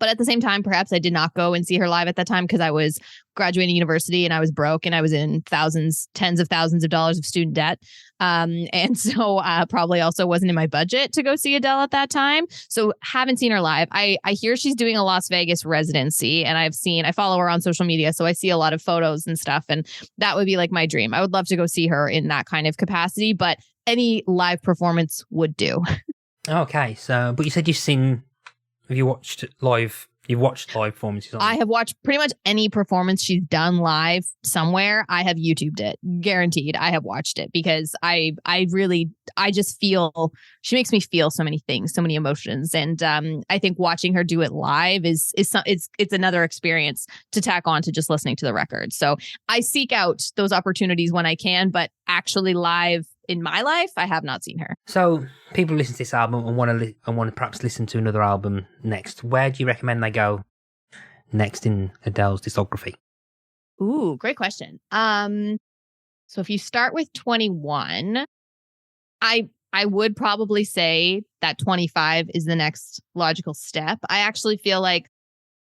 But at the same time, perhaps I did not go and see her live at that time because I was graduating university and I was broke and I was in tens of thousands of dollars of student debt. And so probably also wasn't in my budget to go see Adele at that time. So haven't seen her live. I hear she's doing a Las Vegas residency and I follow her on social media. So I see a lot of photos and stuff. And that would be like my dream. I would love to go see her in that kind of capacity, but any live performance would do. Okay. So, but you said have you watched live? You've watched live performances? I have watched pretty much any performance she's done live somewhere. I have YouTubed it, guaranteed. I have watched it because I just feel she makes me feel so many things, so many emotions, and I think watching her do it live it's another experience to tack on to just listening to the record. So I seek out those opportunities when I can, but actually live in my life, I have not seen her. So people listen to this album and want to perhaps listen to another album next. Where do you recommend they go next in Adele's discography? Ooh, great question. So if you start with 21, I would probably say that 25 is the next logical step. I actually feel like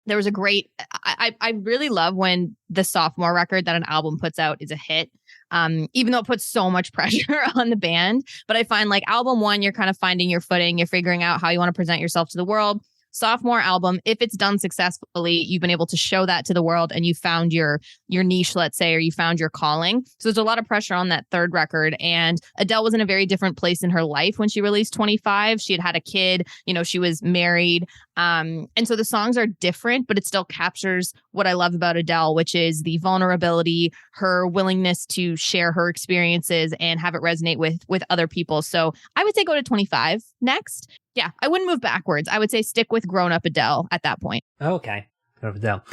there was I really love when the sophomore record that an album puts out is a hit. Even though it puts so much pressure on the band. But I find like album one, you're kind of finding your footing. You're figuring out how you want to present yourself to the world. Sophomore album, if it's done successfully, you've been able to show that to the world and you found your niche, let's say, or you found your calling. So there's a lot of pressure on that third record. And Adele was in a very different place in her life when she released 25. She had a kid, she was married. And so the songs are different, but it still captures what I love about Adele, which is the vulnerability, her willingness to share her experiences and have it resonate with other people. So I would say go to 25 next. Yeah, I wouldn't move backwards. I would say stick with grown-up Adele at that point. Okay, grown-up Adele.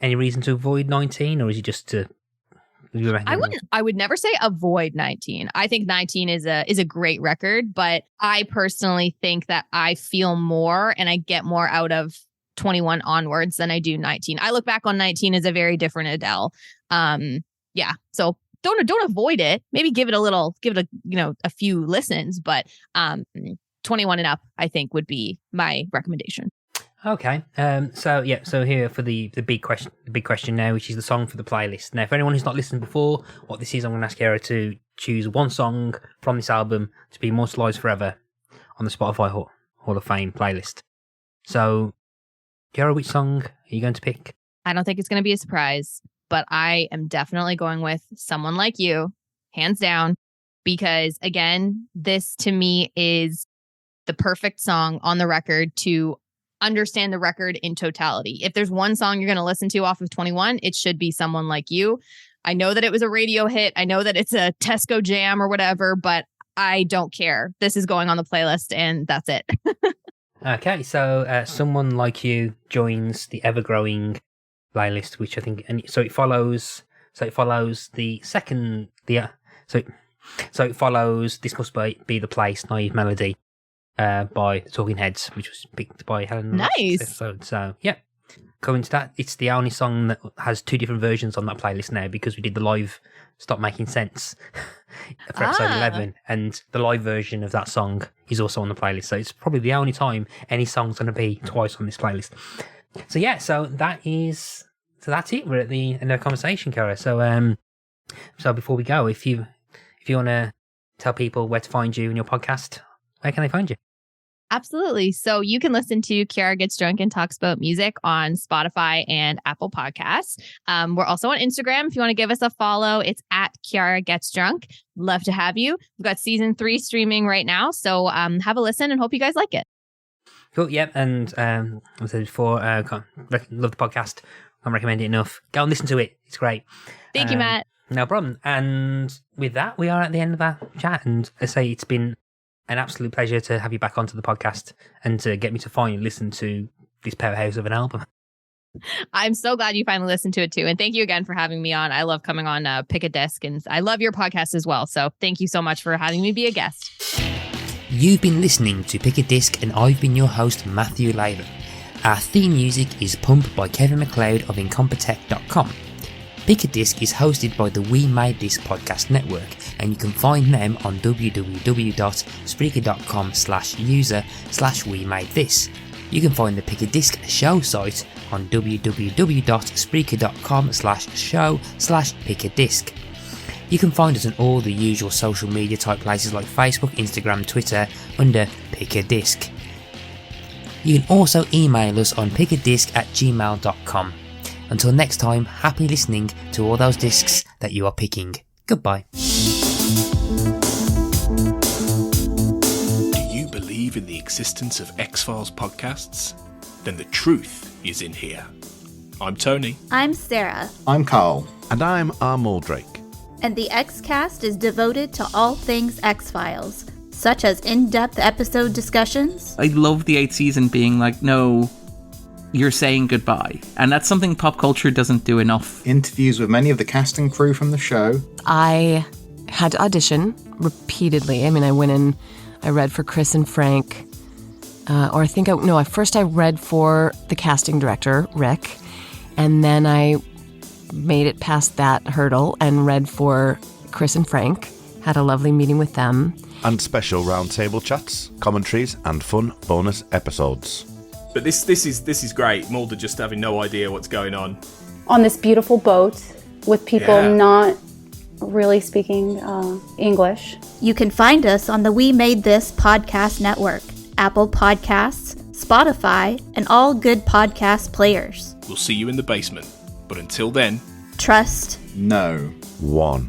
Any reason to avoid 19, or is it just to? I would never say avoid 19. I think 19 is a great record, but I personally think that I feel more and I get more out of 21 onwards than I do 19. I look back on 19 as a very different Adele. Yeah, so don't avoid it. Maybe give it a few listens, but 21 and up, I think, would be my recommendation. Okay. So here for the big question now, which is the song for the playlist. Now, for anyone who's not listened before, what this is, I'm going to ask Kiara to choose one song from this album to be immortalised forever on the Spotify Hall of Fame playlist. So, Kiara, which song are you going to pick? I don't think it's going to be a surprise, but I am definitely going with Someone Like You, hands down, because again, this to me is the perfect song on the record to understand the record in totality. If there's one song you're going to listen to off of 21, it should be Someone Like You. I know that it was a radio hit. I know that it's a Tesco jam or whatever, but I don't care. This is going on the playlist and that's it. Okay, so Someone Like You joins the ever-growing playlist, which I think, and so it follows the second, so it follows This Must Be the Place, Naive Melody, by the Talking Heads, which was picked by Helen. Nice. Episode. So, yeah. Coming to that, it's the only song that has 2 different versions on that playlist now because we did the live Stop Making Sense for episode 11, and the live version of that song is also on the playlist. So it's probably the only time any song's going to be twice on this playlist. So yeah, that's it. We're at the end of the conversation, Kiara. So before we go, if you want to tell people where to find you and your podcast, where can they find you? Absolutely. So you can listen to Kiara Gets Drunk and Talks About Music on Spotify and Apple Podcasts. We're also on Instagram. If you want to give us a follow, it's at Kiara Gets Drunk. Love to have you. We've got season 3 streaming right now. So have a listen and hope you guys like it. Cool. Yep. And as I said before, love the podcast. Can't recommend it enough. Go and listen to it. It's great. Thank you, Matt. No problem. And with that, we are at the end of our chat. And I say it's been an absolute pleasure to have you back onto the podcast and to get me to finally listen to this powerhouse of an album. I'm so glad you finally listened to it too. And thank you again for having me on. I love coming on Pick a Disc, and I love your podcast as well. So thank you so much for having me be a guest. You've been listening to Pick a Disc, and I've been your host, Matthew Latham. Our theme music is Pump by Kevin MacLeod of Incompetech.com. Pick a Disc is hosted by the We Made This podcast network, and you can find them on www.spreaker.com/user/We Made This. You can find the Pick a Disc show site on www.spreaker.com/show/pickadisc. You can find us on all the usual social media type places like Facebook, Instagram, Twitter under Pick a Disc. You can also email us on pickadisc@gmail.com. Until next time, happy listening to all those discs that you are picking. Goodbye. Do you believe in the existence of X-Files podcasts? Then the truth is in here. I'm Tony. I'm Sarah. I'm Carl. And I'm Armoldrake. And the X-Cast is devoted to all things X-Files, such as in-depth episode discussions. I love the 8th season being like, no, you're saying goodbye. And that's something pop culture doesn't do enough. Interviews with many of the cast and crew from the show. I had to audition repeatedly. I mean, I went in, I read for Chris and Frank. First I read for the casting director, Rick. And then I made it past that hurdle and read for Chris and Frank. Had a lovely meeting with them. And special roundtable chats, commentaries, and fun bonus episodes. But this is great. Mulder just having no idea what's going on. On this beautiful boat with people not really speaking English. You can find us on the We Made This podcast network, Apple Podcasts, Spotify, and all good podcast players. We'll see you in the basement. But until then, Trust No one.